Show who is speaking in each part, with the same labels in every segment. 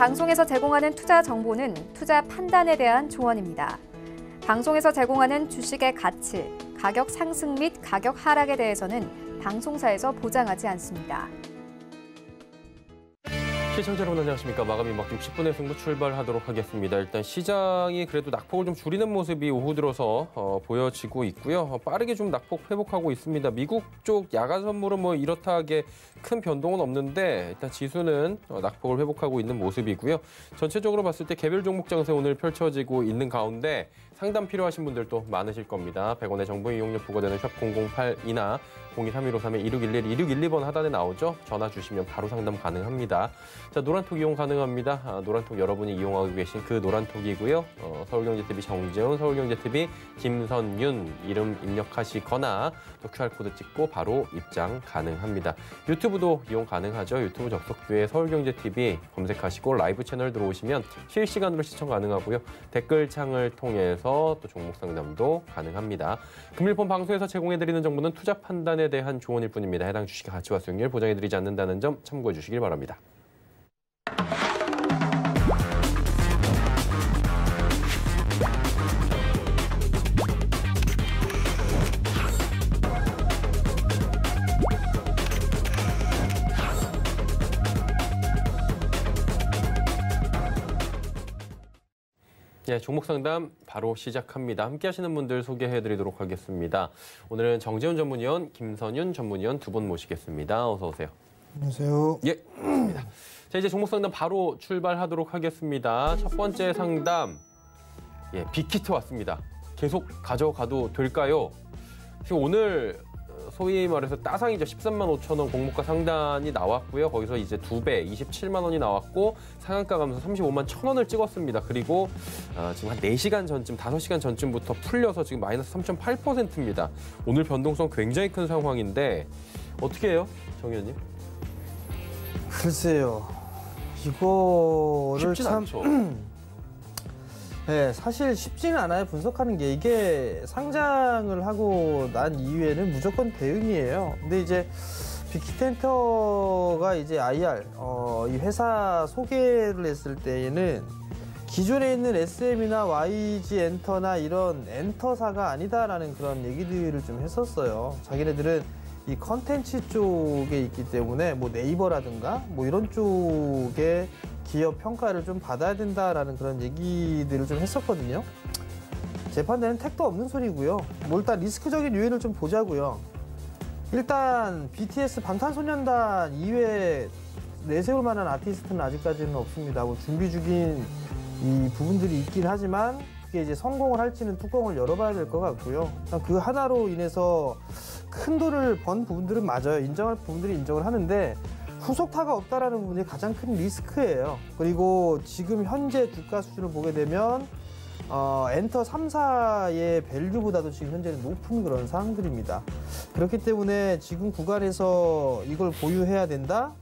Speaker 1: 방송에서 제공하는 투자 정보는 투자 판단에 대한 조언입니다. 방송에서 제공하는 주식의 가치, 가격 상승 및 가격 하락에 대해서는 방송사에서 보장하지 않습니다.
Speaker 2: 시청자 여러분 안녕하십니까. 마감이 막 60분의 승부 출발하도록 하겠습니다. 일단 시장이 그래도 낙폭을 좀 줄이는 모습이 오후 들어서 보여지고 있고요. 빠르게 좀 낙폭 회복하고 있습니다. 미국 쪽 야간 선물은 뭐 이렇다 하게 큰 변동은 없는데 일단 지수는 낙폭을 회복하고 있는 모습이고요. 전체적으로 봤을 때 개별 종목 장세 오늘 펼쳐지고 있는 가운데 상담 필요하신 분들도 많으실 겁니다. 100원의 정보 이용료 부과되는 샵 008이나 023153-2611, 2612번 하단에 나오죠. 전화 주시면 바로 상담 가능합니다. 자, 노란톡 이용 가능합니다. 노란톡 여러분이 이용하고 계신 그 노란톡이고요. 서울경제TV 정재훈, 서울경제TV 김선윤 이름 입력하시거나 또 QR코드 찍고 바로 입장 가능합니다. 유튜브도 이용 가능하죠. 유튜브 접속부에 서울경제TV 검색하시고 라이브 채널 들어오시면 실시간으로 시청 가능하고요. 댓글창을 통해서 또 종목 상담도 가능합니다. 금일폰 방송에서 제공해드리는 정보는 투자 판단에 대한 조언일 뿐입니다. 해당 주식의 가치와 수익률 보장해드리지 않는다는 점 참고해 주시길 바랍니다. 네, 종목 상담 바로 시작합니다. 함께 하시는 분들 소개해드리도록 하겠습니다. 오늘은 정재훈 전문위원, 김선윤 전문위원 두 분 모시겠습니다. 어서 오세요.
Speaker 3: 안녕하세요.
Speaker 2: 예, 좋습니다. 자, 이제 종목 상담 바로 출발하도록 하겠습니다. 첫 번째 상담, 빅히트 왔습니다. 계속 가져가도 될까요? 지금 오늘 소위 말해서 따상이죠. 13만 5천 원 공모가 상단이 나왔고요. 거기서 이제 2배, 27만 원이 나왔고 상한가 가면서 35만 1천 원을 찍었습니다. 그리고 지금 한 4시간 전쯤, 5시간 전쯤부터 풀려서 지금 마이너스 3.8%입니다. 오늘 변동성 굉장히 큰 상황인데 어떻게 해요, 정 의원님?
Speaker 3: 글쎄요. 이거를
Speaker 2: 쉽진
Speaker 3: 참
Speaker 2: 않죠.
Speaker 3: 네, 사실 쉽지는 않아요. 분석하는 게. 이게 상장을 하고 난 이후에는 무조건 대응이에요. 근데 이제 빅히트엔터가 이제 IR, 이 회사 소개를 했을 때에는 기존에 있는 SM이나 YG 엔터나 이런 엔터사가 아니다라는 그런 얘기들을 좀 했었어요. 자기네들은 이 컨텐츠 쪽에 있기 때문에 뭐 네이버라든가 뭐 이런 쪽에 기업 평가를 좀 받아야 된다라는 그런 얘기들을 좀 했었거든요. 제 판단은 택도 없는 소리고요. 뭐 일단 리스크적인 요인을 좀 보자고요. 일단 BTS 방탄소년단 이외에 내세울 만한 아티스트는 아직까지는 없습니다. 뭐 준비 중인 이 부분들이 있긴 하지만 그게 이제 성공을 할지는 뚜껑을 열어봐야 될 것 같고요. 일단 그 하나로 인해서 큰 돈을 번 부분들은 맞아요. 인정할 부분들이 인정을 하는데 후속타가 없다라는 부분이 가장 큰 리스크예요. 그리고 지금 현재 주가 수준을 보게 되면 엔터 3사의 밸류보다도 지금 현재는 높은 그런 상황들입니다. 그렇기 때문에 지금 구간에서 이걸 보유해야 된다?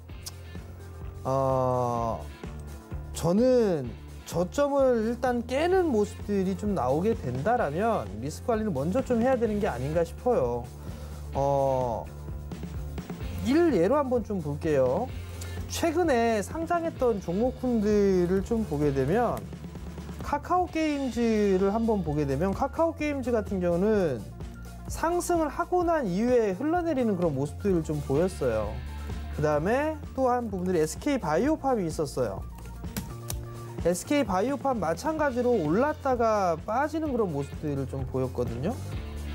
Speaker 3: 저는 저점을 일단 깨는 모습들이 좀 나오게 된다라면 리스크 관리를 먼저 좀 해야 되는 게 아닌가 싶어요. 일예로 한번 좀 볼게요. 최근에 상장했던 종목군들을 좀 보게 되면 카카오게임즈를 한번 보게 되면 카카오게임즈 같은 경우는 상승을 하고 난 이후에 흘러내리는 그런 모습들을 좀 보였어요. 그 다음에 또 한 부분들이 SK바이오팜이 있었어요. SK바이오팜 마찬가지로 올랐다가 빠지는 그런 모습들을 좀 보였거든요.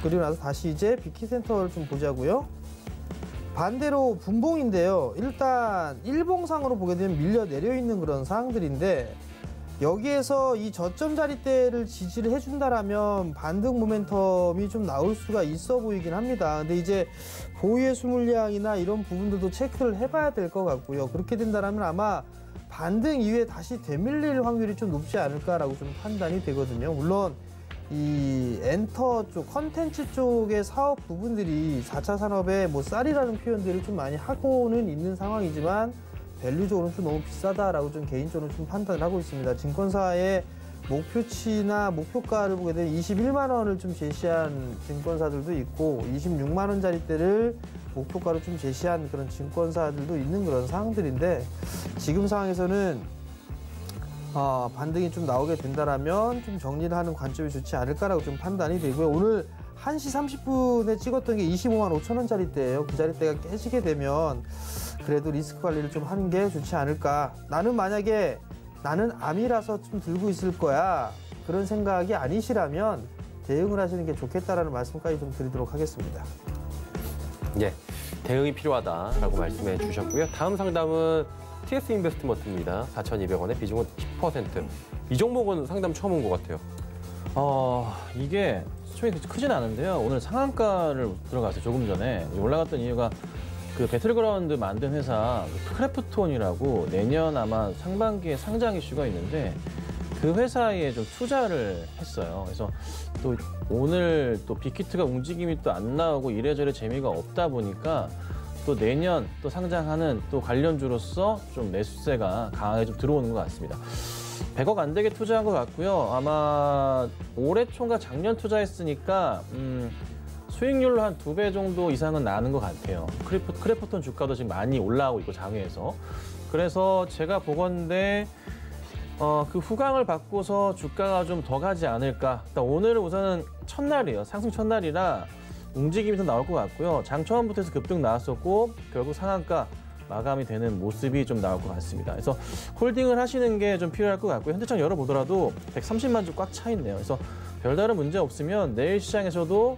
Speaker 3: 그리고 나서 다시 이제 빅히트엔터를 좀 보자고요. 반대로 분봉인데요. 일단 일봉상으로 보게 되면 밀려 내려 있는 그런 상황들인데 여기에서 이 저점 자리대를 지지를 해준다라면 반등 모멘텀이 좀 나올 수가 있어 보이긴 합니다. 근데 이제 보유의 수물량이나 이런 부분들도 체크를 해봐야 될 것 같고요. 그렇게 된다라면 아마 반등 이후에 다시 되밀릴 확률이 좀 높지 않을까라고 좀 판단이 되거든요. 물론 이 엔터 쪽, 컨텐츠 쪽의 사업 부분들이 4차 산업의 뭐 쌀이라는 표현들을 좀 많이 하고는 있는 상황이지만 밸류적으로는 좀 너무 비싸다라고 좀 개인적으로 좀 판단을 하고 있습니다. 증권사의 목표치나 목표가를 보게 되면 21만 원을 좀 제시한 증권사들도 있고 26만 원짜리대를 목표가로 좀 제시한 그런 증권사들도 있는 그런 상황들인데 지금 상황에서는 반등이 좀 나오게 된다라면 좀 정리를 하는 관점이 좋지 않을까라고 좀 판단이 되고요. 오늘 1시 30분에 찍었던 게 25만 5천 원짜리대예요. 그 자리대가 깨지게 되면 그래도 리스크 관리를 좀 하는 게 좋지 않을까. 만약에 나는 암이라서 좀 들고 있을 거야. 그런 생각이 아니시라면 대응을 하시는 게 좋겠다라는 말씀까지 좀 드리도록 하겠습니다.
Speaker 2: 예, 대응이 필요하다라고 말씀해 주셨고요. 다음 상담은 TS 인베스트먼트입니다. 4,200원에 비중은 10%. 이 종목은 상담 처음 온 것 같아요.
Speaker 4: 이게 수익이 크진 않은데요. 오늘 상한가를 들어갔어요. 조금 전에. 올라갔던 이유가 그 배틀그라운드 만든 회사 크래프톤이라고 내년 아마 상반기에 상장 이슈가 있는데 그 회사에 좀 투자를 했어요. 그래서 또 오늘 또 빅히트가 움직임이 또 안 나오고 이래저래 재미가 없다 보니까 또 내년 또 상장하는 또 관련주로서 좀 매수세가 강하게 좀 들어오는 것 같습니다. 100억 안 되게 투자한 것 같고요. 아마 올해 초인가 작년 투자했으니까 수익률로 한 2배 정도 이상은 나는 것 같아요. 크래프톤 주가도 지금 많이 올라오고 있고 장외에서. 그래서 제가 보건대 그 후광을 받고서 주가가 좀 더 가지 않을까. 일단 오늘은 우선은 첫날이에요. 상승 첫날이라 움직임이 더 나올 것 같고요. 장 처음부터 해서 급등 나왔었고 결국 상한가 마감이 되는 모습이 좀 나올 것 같습니다. 그래서 홀딩을 하시는 게 좀 필요할 것 같고요. 현대차 열어보더라도 130만 주 꽉 차 있네요. 그래서 별다른 문제 없으면 내일 시장에서도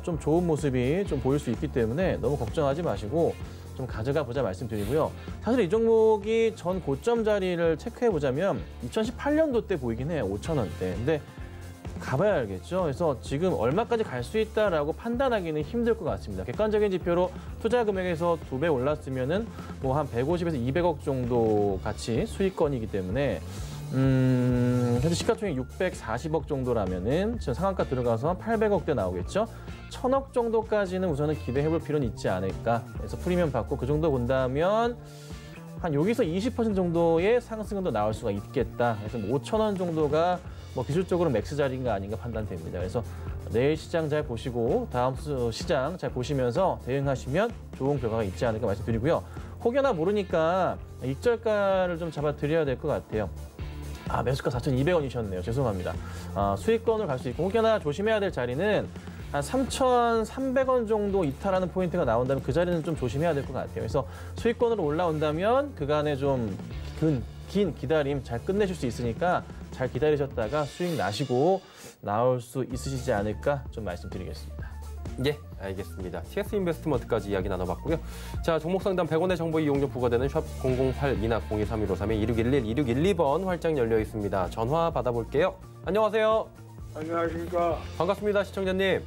Speaker 4: 좀 좋은 모습이 좀 보일 수 있기 때문에 너무 걱정하지 마시고 좀 가져가 보자 말씀드리고요. 사실 이 종목이 전 고점 자리를 체크해 보자면 2018년도 때 보이긴 해요. 5,000원대. 근데 가봐야 알겠죠. 그래서 지금 얼마까지 갈 수 있다라고 판단하기는 힘들 것 같습니다. 객관적인 지표로 투자 금액에서 2배 올랐으면은 뭐 한 150에서 200억 정도 가치 수익권이기 때문에 현재 시가총액 640억 정도라면은 지금 상한가 들어가서 800억대 나오겠죠. 1,000억 정도까지는 우선은 기대해볼 필요는 있지 않을까. 그래서 프리미엄 받고 그 정도 본다면 한 여기서 20% 정도의 상승은 더 나올 수가 있겠다. 그래서 5,000원 정도가 뭐 기술적으로 맥스 자리인가 아닌가 판단됩니다. 그래서 내일 시장 잘 보시고 다음 주 시장 잘 보시면서 대응하시면 좋은 결과가 있지 않을까 말씀드리고요. 혹여나 모르니까 익절가를 좀 잡아드려야 될 것 같아요. 매수가 4,200원이셨네요. 죄송합니다. 수익권을 갈 수 있고 혹여나 조심해야 될 자리는 한 3,300원 정도 이탈하는 포인트가 나온다면 그 자리는 좀 조심해야 될 것 같아요. 그래서 수익권으로 올라온다면 그간에 좀 긴 기다림 잘 끝내실 수 있으니까 잘 기다리셨다가 수익 나시고 나올 수 있으시지 않을까 좀 말씀드리겠습니다.
Speaker 2: 예, 알겠습니다. TS 인베스트먼트까지 이야기 나눠봤고요. 자, 종목 상담 100원의 정보 이용료 부과되는 샵 008이나 023153-2611, 2612번 활짝 열려 있습니다. 전화 받아볼게요. 안녕하세요.
Speaker 5: 안녕하십니까.
Speaker 2: 반갑습니다, 시청자님.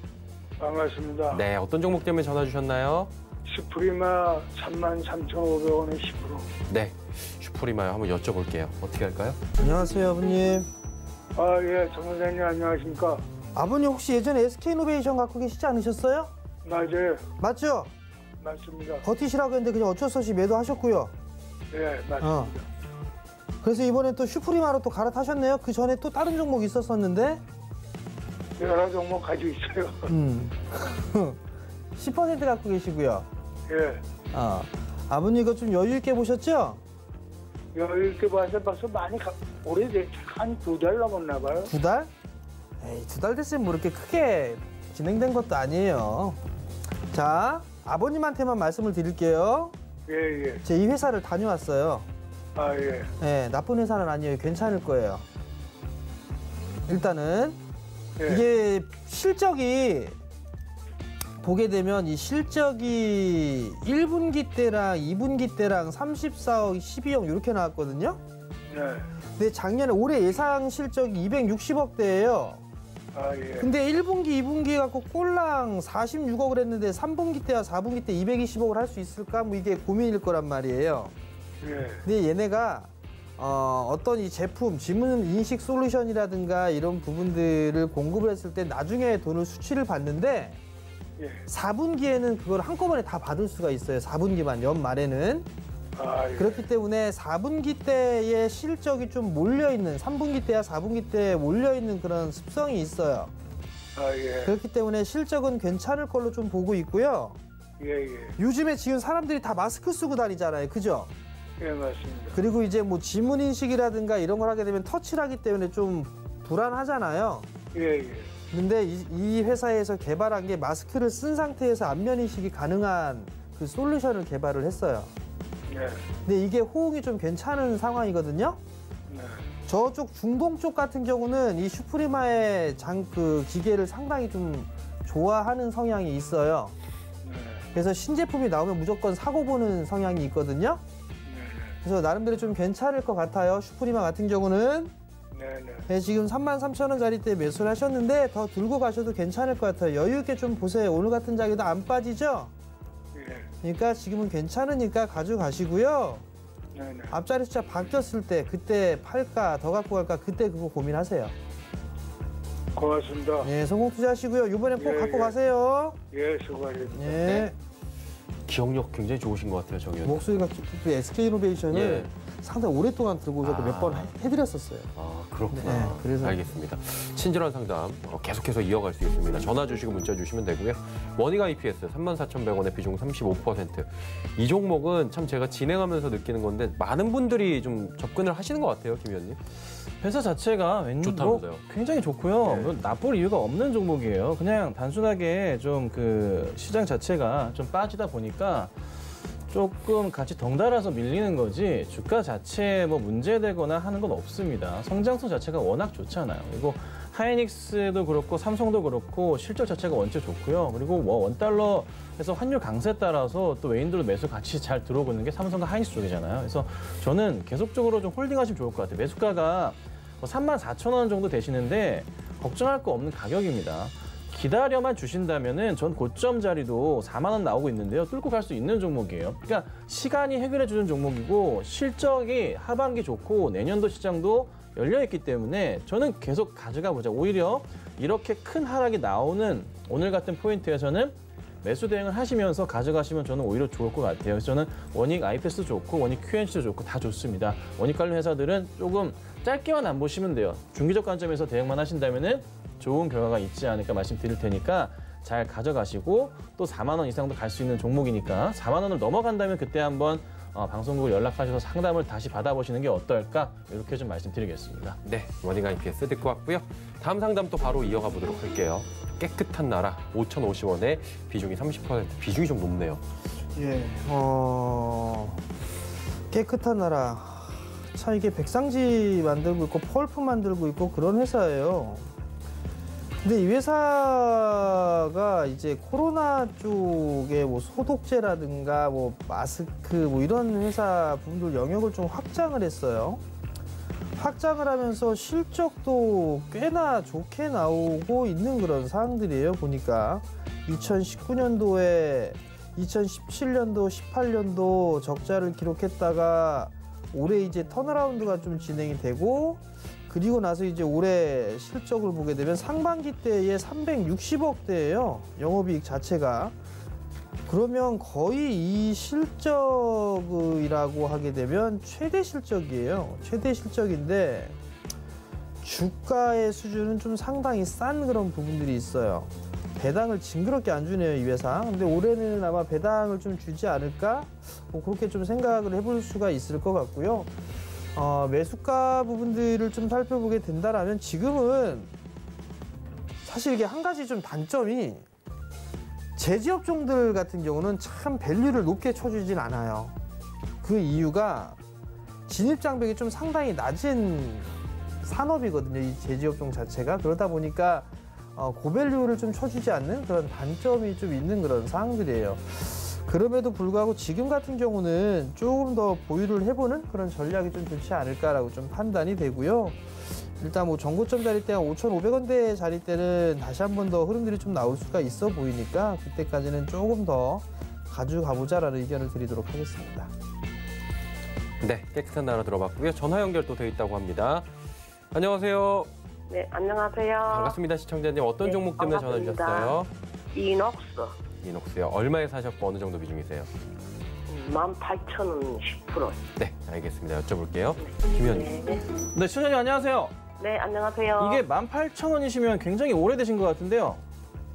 Speaker 5: 반갑습니다.
Speaker 2: 네, 어떤 종목 때문에 전화 주셨나요?
Speaker 5: 슈프리마 33,500원에 10%.
Speaker 2: 네, 슈프리마요. 한번 여쭤볼게요. 어떻게 할까요?
Speaker 3: 안녕하세요, 아버님.
Speaker 5: 예, 정 선생님 안녕하십니까.
Speaker 3: 아버님 혹시 예전에 SK이노베이션 갖고 계시지 않으셨어요?
Speaker 5: 맞아요.
Speaker 3: 맞죠?
Speaker 5: 맞습니다.
Speaker 3: 버티시라고 했는데 그냥 어쩔 수 없이 매도하셨고요.
Speaker 5: 예, 맞습니다.
Speaker 3: 그래서 이번에 또 슈프리마로 또 갈아타셨네요. 그 전에 또 다른 종목 있었었는데
Speaker 5: 여러 종목 가지고 있어요.
Speaker 3: 10% 갖고 계시고요.
Speaker 5: 예.
Speaker 3: 아버님 이거 좀 여유 있게 보셨죠?
Speaker 5: 여유 있게 봐서 벌써 많이 오래됐죠. 한 2달 넘었나 봐요.
Speaker 3: 2달? 에이, 2달 됐으면 뭐 이렇게 크게 진행된 것도 아니에요. 자, 아버님한테만 말씀을 드릴게요.
Speaker 5: 예.
Speaker 3: 제 이 회사를 다녀왔어요.
Speaker 5: 예.
Speaker 3: 네, 나쁜 회사는 아니에요. 괜찮을 거예요. 일단은
Speaker 5: 예.
Speaker 3: 이게 실적이 보게 되면 이 실적이 1분기 때랑 2분기 때랑 34억, 12억 이렇게 나왔거든요.
Speaker 5: 네.
Speaker 3: 근데 작년에 올해 예상 실적이 260억대예요.
Speaker 5: 예.
Speaker 3: 근데 1분기, 2분기 갖고 꼴랑 46억을 했는데 3분기 때와 4분기 때 220억을 할 수 있을까? 뭐 이게 고민일 거란 말이에요.
Speaker 5: 예.
Speaker 3: 근데 얘네가 어떤 이 제품, 지문 인식 솔루션이라든가 이런 부분들을 공급을 했을 때 나중에 돈을 수치를 받는데
Speaker 5: 예.
Speaker 3: 4분기에는 그걸 한꺼번에 다 받을 수가 있어요. 4분기만, 연말에는.
Speaker 5: 예.
Speaker 3: 그렇기 때문에 4분기 때의 실적이 좀 몰려있는, 3분기 때와 4분기 때에 몰려있는 그런 습성이 있어요.
Speaker 5: 예.
Speaker 3: 그렇기 때문에 실적은 괜찮을 걸로 좀 보고 있고요.
Speaker 5: 예.
Speaker 3: 요즘에 지금 사람들이 다 마스크 쓰고 다니잖아요. 그죠?
Speaker 5: 예, 맞습니다.
Speaker 3: 그리고 이제 뭐 지문 인식이라든가 이런 걸 하게 되면 터치를 하기 때문에 좀 불안하잖아요.
Speaker 5: 예, 예.
Speaker 3: 근데 이 회사에서 개발한 게 마스크를 쓴 상태에서 안면 인식이 가능한 그 솔루션을 개발을 했어요.
Speaker 5: 네,
Speaker 3: 근데 이게 호응이 좀 괜찮은 상황이거든요.
Speaker 5: 네.
Speaker 3: 저쪽 중동 쪽 같은 경우는 이 슈프리마의 그 기계를 상당히 좀 좋아하는 성향이 있어요.
Speaker 5: 네,
Speaker 3: 그래서 신제품이 나오면 무조건 사고 보는 성향이 있거든요.
Speaker 5: 네,
Speaker 3: 그래서 나름대로 좀 괜찮을 것 같아요. 슈프리마 같은 경우는.
Speaker 5: 네, 네.
Speaker 3: 네, 지금 33,000원짜리 때 매수를 하셨는데 더 들고 가셔도 괜찮을 것 같아요. 여유 있게 좀 보세요. 오늘 같은 자리도 안 빠지죠?
Speaker 5: 예,
Speaker 3: 그러니까 지금은 괜찮으니까 가져가시고요.
Speaker 5: 네, 네.
Speaker 3: 앞자리 숫자 바뀌었을 때 그때 팔까 더 갖고 갈까 그때 그거 고민하세요.
Speaker 5: 고맙습니다.
Speaker 3: 예, 성공 투자하시고요. 이번엔 꼭
Speaker 5: 예,
Speaker 3: 갖고
Speaker 5: 예.
Speaker 3: 가세요.
Speaker 5: 예, 수고하셨습니다.
Speaker 3: 예.
Speaker 2: 네. 기억력 굉장히 좋으신 것 같아요, 정 의원님.
Speaker 3: 목소리가 그 SK이노베이션을
Speaker 2: 예.
Speaker 3: 상당히 오랫동안 들고 오셔서
Speaker 2: 아.
Speaker 3: 몇 번 해드렸었어요.
Speaker 2: 아, 그렇구나.
Speaker 3: 네, 그래서-
Speaker 2: 알겠습니다. 친절한 상담 계속해서 이어갈 수 있습니다. 전화 주시고 문자 주시면 되고요. 원익 IPS 34,100원에 비중 35%. 이 종목은 참 제가 진행하면서 느끼는 건데 많은 분들이 좀 접근을 하시는 것 같아요, 김 의원님.
Speaker 4: 회사 자체가 왠지
Speaker 2: 좋다면서요?
Speaker 4: 굉장히 좋고요.
Speaker 2: 네.
Speaker 4: 뭐 나쁠 이유가 없는 종목이에요. 그냥 단순하게 좀 그 시장 자체가 좀 빠지다 보니까 조금 같이 덩달아서 밀리는 거지 주가 자체에 뭐 문제되거나 하는 건 없습니다. 성장성 자체가 워낙 좋잖아요. 그리고 하이닉스도 그렇고 삼성도 그렇고 실적 자체가 원체 좋고요. 그리고 뭐 원달러에서 환율 강세에 따라서 또 외인들도 매수 같이 잘 들어오고 있는 게 삼성과 하이닉스 쪽이잖아요. 그래서 저는 계속적으로 좀 홀딩하시면 좋을 것 같아요. 매수가가 뭐 34,000원 정도 되시는데 걱정할 거 없는 가격입니다. 기다려만 주신다면은 전 고점 자리도 4만 원 나오고 있는데요. 뚫고 갈 수 있는 종목이에요. 그러니까 시간이 해결해 주는 종목이고 실적이 하반기 좋고 내년도 시장도 열려 있기 때문에 저는 계속 가져가 보자. 오히려 이렇게 큰 하락이 나오는 오늘 같은 포인트에서는 매수 대응을 하시면서 가져가시면 저는 오히려 좋을 것 같아요. 그래서 저는 원익 IPS도 좋고 원익 QNC도 좋고 다 좋습니다. 원익 관련 회사들은 조금 짧게만 안 보시면 돼요. 중기적 관점에서 대응만 하신다면은 좋은 결과가 있지 않을까 말씀드릴 테니까 잘 가져가시고 또 4만 원 이상도 갈 수 있는 종목이니까 4만 원을 넘어간다면 그때 한번 방송국을 연락하셔서 상담을 다시 받아보시는 게 어떨까 이렇게 좀 말씀드리겠습니다.
Speaker 2: 네, 원익 IPS 듣고 왔고요. 다음 상담 또 바로 이어가 보도록 할게요. 깨끗한 나라 5,050원에 비중이 30%, 비중이 좀 높네요.
Speaker 3: 예, 깨끗한 나라. 참 이게 백상지 만들고 있고 펄프 만들고 있고 그런 회사예요. 근데 이 회사가 이제 코로나 쪽에 뭐 소독제라든가 뭐 마스크 뭐 이런 회사 분들 영역을 좀 확장을 했어요. 확장을 하면서 실적도 꽤나 좋게 나오고 있는 그런 사항들이에요. 보니까 2019년도에 2017년도, 18년도 적자를 기록했다가 올해 이제 턴어라운드가 좀 진행이 되고 그리고 나서 이제 올해 실적을 보게 되면 상반기 때에 360억대예요. 영업이익 자체가. 그러면 거의 이 실적이라고 하게 되면 최대 실적이에요. 최대 실적인데 주가의 수준은 좀 상당히 싼 그런 부분들이 있어요. 배당을 징그럽게 안 주네요, 이 회사. 근데 올해는 아마 배당을 좀 주지 않을까? 뭐 그렇게 좀 생각을 해볼 수가 있을 것 같고요. 매수가 부분들을 좀 살펴보게 된다라면 지금은 사실 이게 한 가지 좀 단점이 제지업종들 같은 경우는 참 밸류를 높게 쳐주진 않아요. 그 이유가 진입장벽이 좀 상당히 낮은 산업이거든요. 이 제지업종 자체가. 그러다 보니까 고밸류를 좀 쳐주지 않는 그런 단점이 좀 있는 그런 사항들이에요. 그럼에도 불구하고 지금 같은 경우는 조금 더 보유를 해보는 그런 전략이 좀 좋지 않을까라고 좀 판단이 되고요. 일단 뭐 정고점 자리 때가 5,500원대 자리 때는 다시 한 번 더 흐름들이 좀 나올 수가 있어 보이니까 그때까지는 조금 더 가져가보자라는 의견을 드리도록 하겠습니다.
Speaker 2: 네, 깨끗한 나라 들어봤고요. 전화 연결 또 돼 있다고 합니다. 안녕하세요.
Speaker 6: 네, 안녕하세요.
Speaker 2: 반갑습니다, 시청자님. 어떤
Speaker 6: 네,
Speaker 2: 종목 때문에 전화
Speaker 6: 반갑습니다.
Speaker 2: 주셨어요?
Speaker 6: 이녹스
Speaker 2: 이녹스요. 얼마에 사셨고 어느 정도 비중이세요?
Speaker 6: 18,000원 10%.
Speaker 2: 네, 알겠습니다. 여쭤볼게요. 김 의원님.
Speaker 6: 네,
Speaker 4: 네, 시청자님 안녕하세요.
Speaker 6: 네, 안녕하세요.
Speaker 4: 이게 18,000원이시면 굉장히 오래되신 것 같은데요.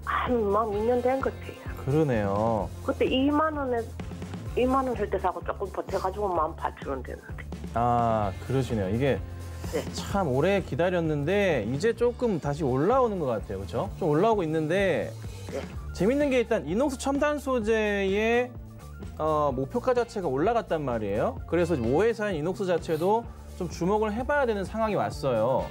Speaker 6: 한 2년 된 것 같아요.
Speaker 4: 그러네요.
Speaker 6: 그때 2만 원에 2만 원 할 때 사고 조금 버텨가지고 18,000원 되는데.
Speaker 4: 아, 그러시네요. 이게
Speaker 6: 네.
Speaker 4: 참 오래 기다렸는데 이제 조금 다시 올라오는 것 같아요. 그렇죠? 좀 올라오고 있는데
Speaker 6: 네.
Speaker 4: 재밌는 게 일단 이녹스 첨단 소재의 목표가 자체가 올라갔단 말이에요. 그래서 5회사인 이녹스 자체도 좀 주목을 해봐야 되는 상황이 왔어요.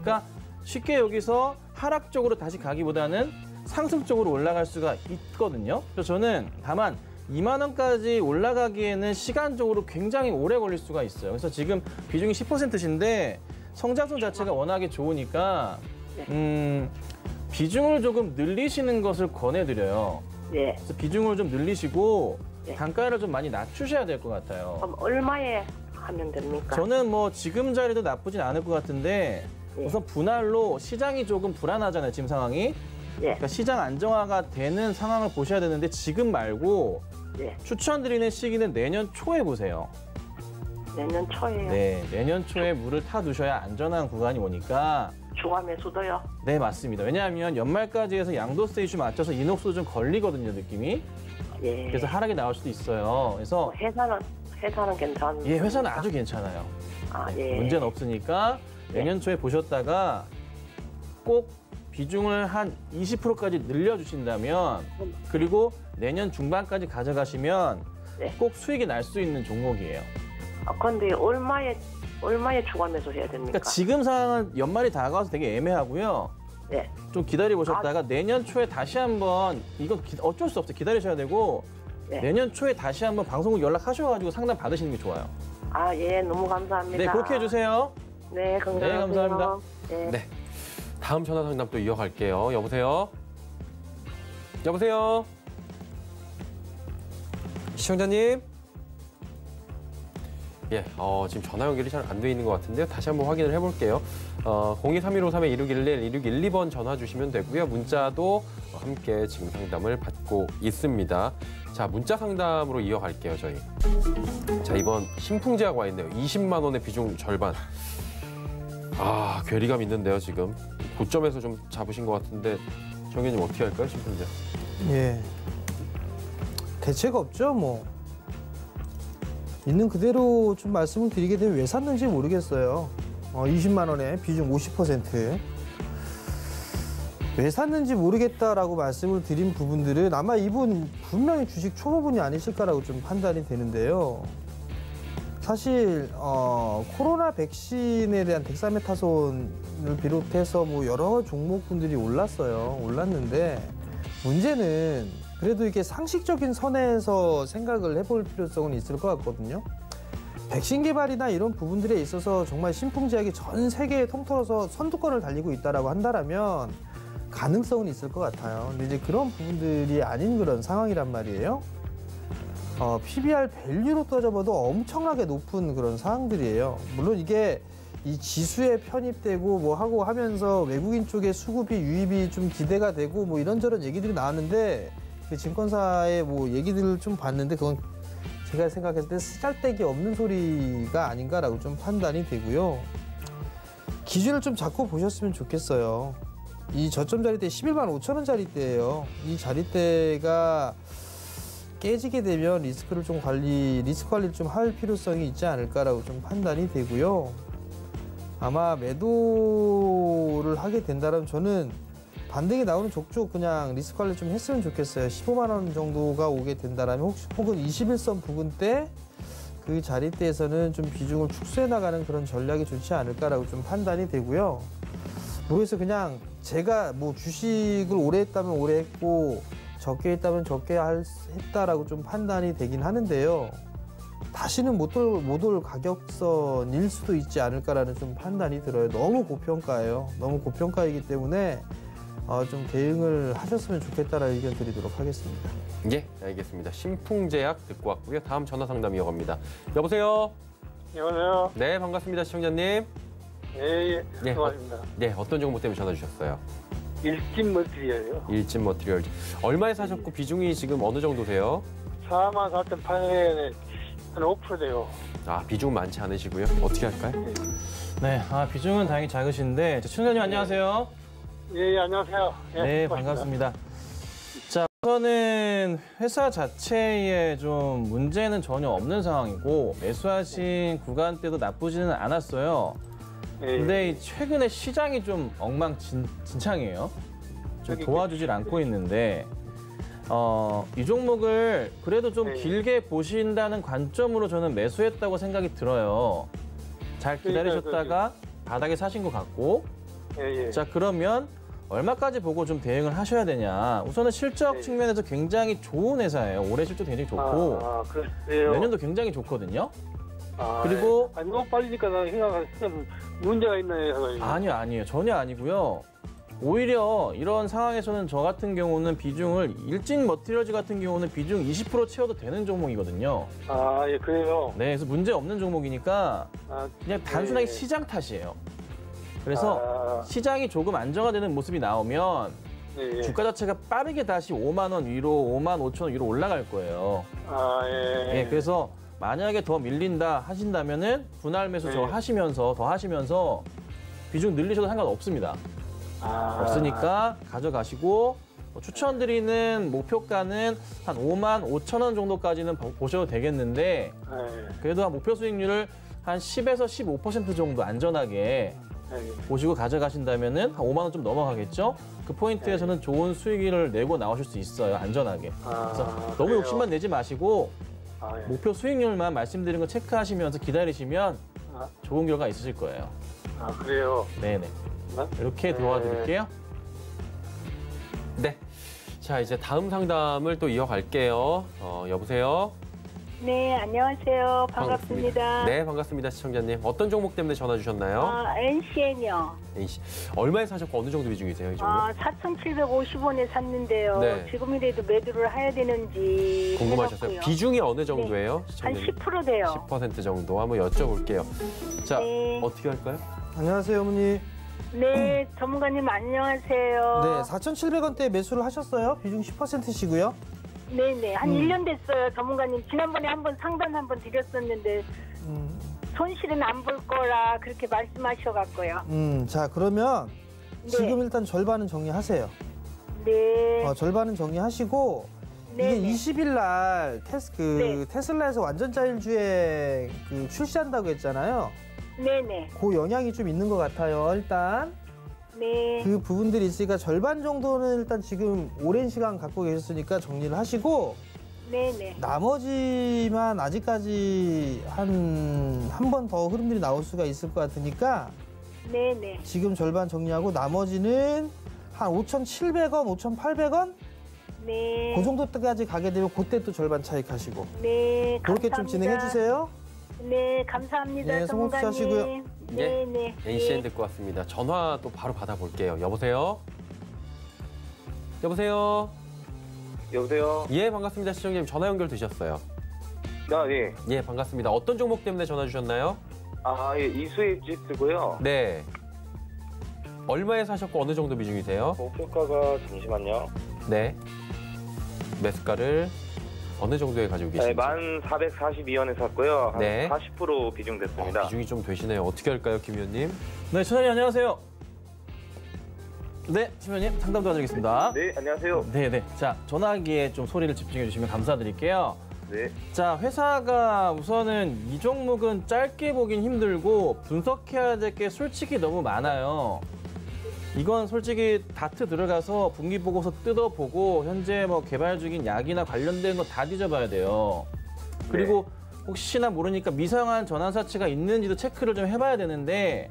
Speaker 4: 그러니까 쉽게 여기서 하락 쪽으로 다시 가기보다는 상승 쪽으로 올라갈 수가 있거든요. 그래서 저는 다만 2만 원까지 올라가기에는 시간적으로 굉장히 오래 걸릴 수가 있어요. 그래서 지금 비중이 10%신데 성장성 자체가 워낙에 좋으니까 비중을 조금 늘리시는 것을 권해드려요.
Speaker 6: 네.
Speaker 4: 그래서 비중을 좀 늘리시고
Speaker 6: 네.
Speaker 4: 단가를 좀 많이 낮추셔야 될 것 같아요.
Speaker 6: 그럼 얼마에 하면 됩니까?
Speaker 4: 저는 뭐 지금 자리도 나쁘진 않을 것 같은데
Speaker 6: 네.
Speaker 4: 우선 분할로 시장이 조금 불안하잖아요, 지금 상황이.
Speaker 6: 네.
Speaker 4: 그러니까 시장 안정화가 되는 상황을 보셔야 되는데 지금 말고
Speaker 6: 네.
Speaker 4: 추천드리는 시기는 내년 초에 보세요.
Speaker 6: 내년 초에요.
Speaker 4: 네, 내년 초에 물을 타두셔야 안전한 구간이 오니까.
Speaker 6: 추가 매수도요?
Speaker 4: 네, 맞습니다. 왜냐하면 연말까지 해서 양도세 이슈 맞춰서 이녹스도 좀 걸리거든요, 느낌이.
Speaker 6: 예.
Speaker 4: 그래서 하락이 나올 수도 있어요. 그래서
Speaker 6: 회사는 괜찮은데.
Speaker 4: 예, 회사는 아주 괜찮아요.
Speaker 6: 아, 예.
Speaker 4: 문제는 없으니까 내년 초에 보셨다가 꼭 비중을 한 20%까지 늘려주신다면 그리고 내년 중반까지 가져가시면
Speaker 6: 네.
Speaker 4: 꼭 수익이 날 수 있는 종목이에요.
Speaker 6: 아, 근데 얼마에 추가 매수 해야 됩니까?
Speaker 4: 그러니까 지금 상황은 연말이 다가와서 되게 애매하고요.
Speaker 6: 네.
Speaker 4: 좀 기다려 보셨다가 내년 초에 다시 한번 이건 어쩔 수 없어요. 기다리셔야 되고
Speaker 6: 네.
Speaker 4: 내년 초에 다시 한번 방송국 연락하셔가지고 상담 받으시는 게 좋아요.
Speaker 6: 아, 예. 너무 감사합니다.
Speaker 4: 네, 그렇게 해주세요.
Speaker 6: 네, 건강하세요.
Speaker 4: 네, 감사합니다.
Speaker 6: 네.
Speaker 2: 네. 다음 전화 상담 또 이어갈게요. 여보세요? 여보세요? 시청자님? 예, 지금 전화 연결이 잘 안 돼 있는 것 같은데요. 다시 한번 확인을 해볼게요. 023153-2611, 2612번 전화 주시면 되고요. 문자도 함께 지금 상담을 받고 있습니다. 자, 문자 상담으로 이어갈게요, 저희. 자, 이번 신풍제약 와 있네요. 20만 원의 비중 절반. 아, 괴리감 있는데요, 지금. 고점에서 좀 잡으신 것 같은데 정 의원님 어떻게 할까요, 신풍제약?
Speaker 3: 예. 대책 없죠, 뭐. 있는 그대로 좀 말씀을 드리게 되면 왜 샀는지 모르겠어요. 20만 원에 비중 50%. 왜 샀는지 모르겠다라고 말씀을 드린 부분들은 아마 이분 분명히 주식 초보분이 아니실까라고 좀 판단이 되는데요. 사실 코로나 백신에 대한 덱사메타손을 비롯해서 뭐 여러 종목분들이 올랐는데 문제는 그래도 이게 상식적인 선에서 생각을 해볼 필요성은 있을 것 같거든요. 백신 개발이나 이런 부분들에 있어서 정말 신풍제약이 전 세계에 통틀어서 선두권을 달리고 있다라고 한다면 가능성은 있을 것 같아요. 근데 이제 그런 부분들이 아닌 그런 상황이란 말이에요. PBR 밸류로 따져봐도 엄청나게 높은 그런 상황들이에요. 물론 이게 이 지수에 편입되고 뭐 하고 하면서 외국인 쪽의 수급이 유입이 좀 기대가 되고 뭐 이런저런 얘기들이 나왔는데 그 증권사의 뭐 얘기들을 좀 봤는데 그건 제가 생각했을 때 쓰잘데기 없는 소리가 아닌가라고 좀 판단이 되고요. 기준을 좀 잡고 보셨으면 좋겠어요. 이 저점 자리대 11만 5천 원 자리대예요. 이 자리대가 깨지게 되면 리스크 관리를 좀 할 필요성이 있지 않을까라고 좀 판단이 되고요. 아마 매도를 하게 된다면 저는 반등이 나오는 족족 그냥 리스크 관리 좀 했으면 좋겠어요. 15만 원 정도가 오게 된다면 혹은 21선 부근 때 그 자리대에서는 좀 비중을 축소해 나가는 그런 전략이 좋지 않을까라고 좀 판단이 되고요. 모르겠어요. 그냥 제가 뭐 주식을 오래 했다면 오래 했고 적게 했다면 적게 했다라고 좀 판단이 되긴 하는데요. 다시는 못 올 가격선일 수도 있지 않을까라는 좀 판단이 들어요. 너무 고평가예요. 너무 고평가이기 때문에 좀 대응을 하셨으면 좋겠다라는 의견 드리도록 하겠습니다.
Speaker 2: 예, 알겠습니다. 신풍제약 듣고 왔고요. 다음 전화 상담 이어갑니다. 여보세요?
Speaker 5: 여보세요?
Speaker 2: 네, 반갑습니다, 시청자님.
Speaker 5: 예,
Speaker 2: 네,
Speaker 5: 고맙습니다.
Speaker 2: 네, 어떤 종목 때문에 전화 주셨어요?
Speaker 5: 일진 머티리얼이요.
Speaker 2: 일진 머티리얼. 얼마에 사셨고 비중이 지금 어느 정도세요?
Speaker 5: 44,800원에 한 5% 돼요.
Speaker 2: 아, 비중 많지 않으시고요. 어떻게 할까요?
Speaker 4: 네, 비중은 다행히 작으신데 시청자님 안녕하세요.
Speaker 5: 예, 안녕하세요. 예,
Speaker 4: 네,
Speaker 5: 고맙습니다.
Speaker 4: 반갑습니다. 우선은 회사 자체에 좀 문제는 전혀 없는 상황이고 매수하신 구간대도 나쁘지는 않았어요. 근데 이 최근에 시장이 좀 엉망진창이에요. 좀 도와주질 않고 있는데 이 종목을 그래도 좀 길게 보신다는 관점으로 저는 매수했다고 생각이 들어요. 잘 기다리셨다가 바닥에 사신 것 같고 자 그러면 얼마까지 보고 좀 대응을 하셔야 되냐. 우선은 실적 측면에서 굉장히 좋은 회사예요. 올해 실적 굉장히 좋고
Speaker 5: 그래요.
Speaker 4: 내년도 굉장히 좋거든요.
Speaker 5: 아,
Speaker 4: 그리고
Speaker 5: 아니, 너무 빨리니까 나 생각하는 문제가 있나 해가지고.
Speaker 4: 아니요. 전혀 아니고요. 오히려 이런 상황에서는 저 같은 경우는 비중을 일진 머티리얼즈 같은 경우는 비중 20% 채워도 되는 종목이거든요.
Speaker 5: 아, 예, 그래요.
Speaker 4: 네, 그래서 문제 없는 종목이니까
Speaker 5: 아,
Speaker 4: 그냥 단순하게 시장 탓이에요. 그래서 시장이 조금 안정화되는 모습이 나오면 주가 자체가 빠르게 다시 5만 원 위로, 5만 5천 원 위로 올라갈 거예요.
Speaker 5: 아, 예.
Speaker 4: 예, 그래서 만약에 더 밀린다 하신다면은 분할 매수 더 하시면서 비중 늘리셔도 상관없습니다. 없으니까 가져가시고 추천드리는 목표가는 한 5만 5천 원 정도까지는 보셔도 되겠는데 그래도 한 목표 수익률을 한 10에서 15% 정도 안전하게 보시고 가져가신다면은 한 5만 원 좀 넘어가겠죠? 그 포인트에서는 좋은 수익을 내고 나오실 수 있어요, 안전하게. 그래서 너무
Speaker 5: 그래요?
Speaker 4: 욕심만 내지 마시고
Speaker 5: 예.
Speaker 4: 목표 수익률만 말씀드린 거 체크하시면서 기다리시면 좋은 결과 있으실 거예요.
Speaker 5: 아, 그래요.
Speaker 4: 네네. 이렇게 도와드릴게요.
Speaker 2: 네. 자, 이제 다음 상담을 또 이어갈게요. 여보세요?
Speaker 7: 네, 안녕하세요. 반갑습니다.
Speaker 2: 네, 반갑습니다. 시청자님. 어떤 종목 때문에 전화 주셨나요?
Speaker 7: NCN이요.
Speaker 2: 얼마에 사셨고 어느 정도 비중이세요, 이 종목?
Speaker 7: 4,750원에 샀는데요.
Speaker 2: 네.
Speaker 7: 지금이라도 매도를 해야 되는지
Speaker 2: 궁금하셨어요?
Speaker 7: 해놓고요.
Speaker 2: 비중이 어느 정도예요?
Speaker 7: 한
Speaker 2: 시청자님?
Speaker 7: 10% 돼요.
Speaker 2: 10% 정도 한번 여쭤볼게요. 자,
Speaker 7: 네.
Speaker 2: 어떻게 할까요?
Speaker 3: 안녕하세요, 어머니.
Speaker 7: 네, 전문가님 안녕하세요.
Speaker 3: 네, 4,700원대 매수를 하셨어요. 비중 10%시고요.
Speaker 7: 네네, 한 1년 됐어요. 전문가님 지난번에 한번 상담 한번 드렸었는데 손실은 안 볼 거라 그렇게 말씀하셔갖고요.
Speaker 3: 자, 그러면
Speaker 7: 네.
Speaker 3: 지금 일단 절반은 정리하세요.
Speaker 7: 네.
Speaker 3: 절반은 정리하시고
Speaker 7: 네,
Speaker 3: 이게
Speaker 7: 네.
Speaker 3: 20일 날
Speaker 7: 네.
Speaker 3: 테슬라에서 완전 자율주행 출시한다고 했잖아요.
Speaker 7: 네네.
Speaker 3: 그 영향이 좀 있는 것 같아요. 일단
Speaker 7: 네.
Speaker 3: 그 부분들이 있으니까 절반 정도는 일단 지금 오랜 시간 갖고 계셨으니까 정리를 하시고
Speaker 7: 네네.
Speaker 3: 나머지만 아직까지 한 번 더 흐름들이 나올 수가 있을 것 같으니까
Speaker 7: 네네.
Speaker 3: 지금 절반 정리하고 나머지는 한 5,700원, 5,800원
Speaker 7: 네.
Speaker 3: 그 정도까지 가게 되면 그때 또 절반 차익하시고
Speaker 7: 네.
Speaker 3: 그렇게 좀
Speaker 7: 감사합니다.
Speaker 3: 진행해 주세요.
Speaker 7: 네, 감사합니다.
Speaker 3: 네, 성공
Speaker 7: 전문가님.
Speaker 3: 투자하시고요.
Speaker 7: 네, 네.
Speaker 2: NCN 듣고 왔습니다. 전화 또 바로 받아볼게요. 여보세요? 여보세요?
Speaker 8: 여보세요?
Speaker 2: 예, 반갑습니다. 시청자님 전화 연결되셨어요.
Speaker 8: 예.
Speaker 2: 예, 반갑습니다. 어떤 종목 때문에 전화 주셨나요?
Speaker 8: 예, 이수입 지수고요.
Speaker 2: 네. 얼마에 사셨고 어느 정도 비중이세요?
Speaker 8: 목표가가 잠시만요.
Speaker 2: 네. 매수가를 어느 정도에 가지고 계신지?
Speaker 8: 1,442원에 샀고요. 한
Speaker 2: 네.
Speaker 8: 40% 비중 됐습니다.
Speaker 2: 비중이 좀 되시네요. 어떻게 할까요, 김 의원님?
Speaker 4: 네, 천장님 안녕하세요. 네, 심의원님 상담 도와드리겠습니다.
Speaker 8: 네, 안녕하세요.
Speaker 4: 네네. 자, 전화기에 좀 소리를 집중해 주시면 감사드릴게요.
Speaker 8: 네.
Speaker 4: 자, 회사가 우선은 이 종목은 짧게 보긴 힘들고 분석해야 될 게 솔직히 너무 많아요. 이건 솔직히 다트 들어가서 분기 보고서 뜯어보고 현재 뭐 개발 중인 약이나 관련된 거 다 뒤져봐야 돼요. 그리고 혹시나 모르니까 미성한 전환사치가 있는지도 체크를 좀 해봐야 되는데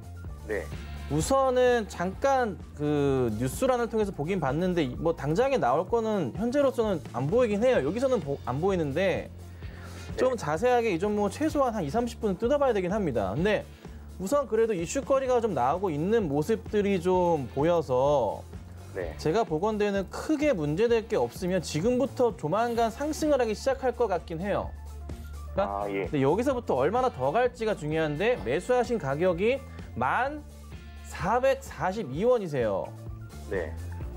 Speaker 8: 네.
Speaker 4: 우선은 잠깐 그 뉴스란을 통해서 보긴 봤는데 뭐 당장에 나올 거는 현재로서는 안 보이긴 해요. 여기서는 안 보이는데 좀 자세하게 이 종목은 최소한 한 20-30분 뜯어봐야 되긴 합니다. 근데 우선 그래도 이슈거리가 좀 나오고 있는 모습들이 좀 보여서
Speaker 8: 네.
Speaker 4: 제가 보건대는 크게 문제될 게 없으면 지금부터 조만간 상승을 하기 시작할 것 같긴 해요. 그러니까
Speaker 8: 예.
Speaker 4: 근데 여기서부터 얼마나 더 갈지가 중요한데 매수하신 가격이 1,442원이세요.
Speaker 8: 네.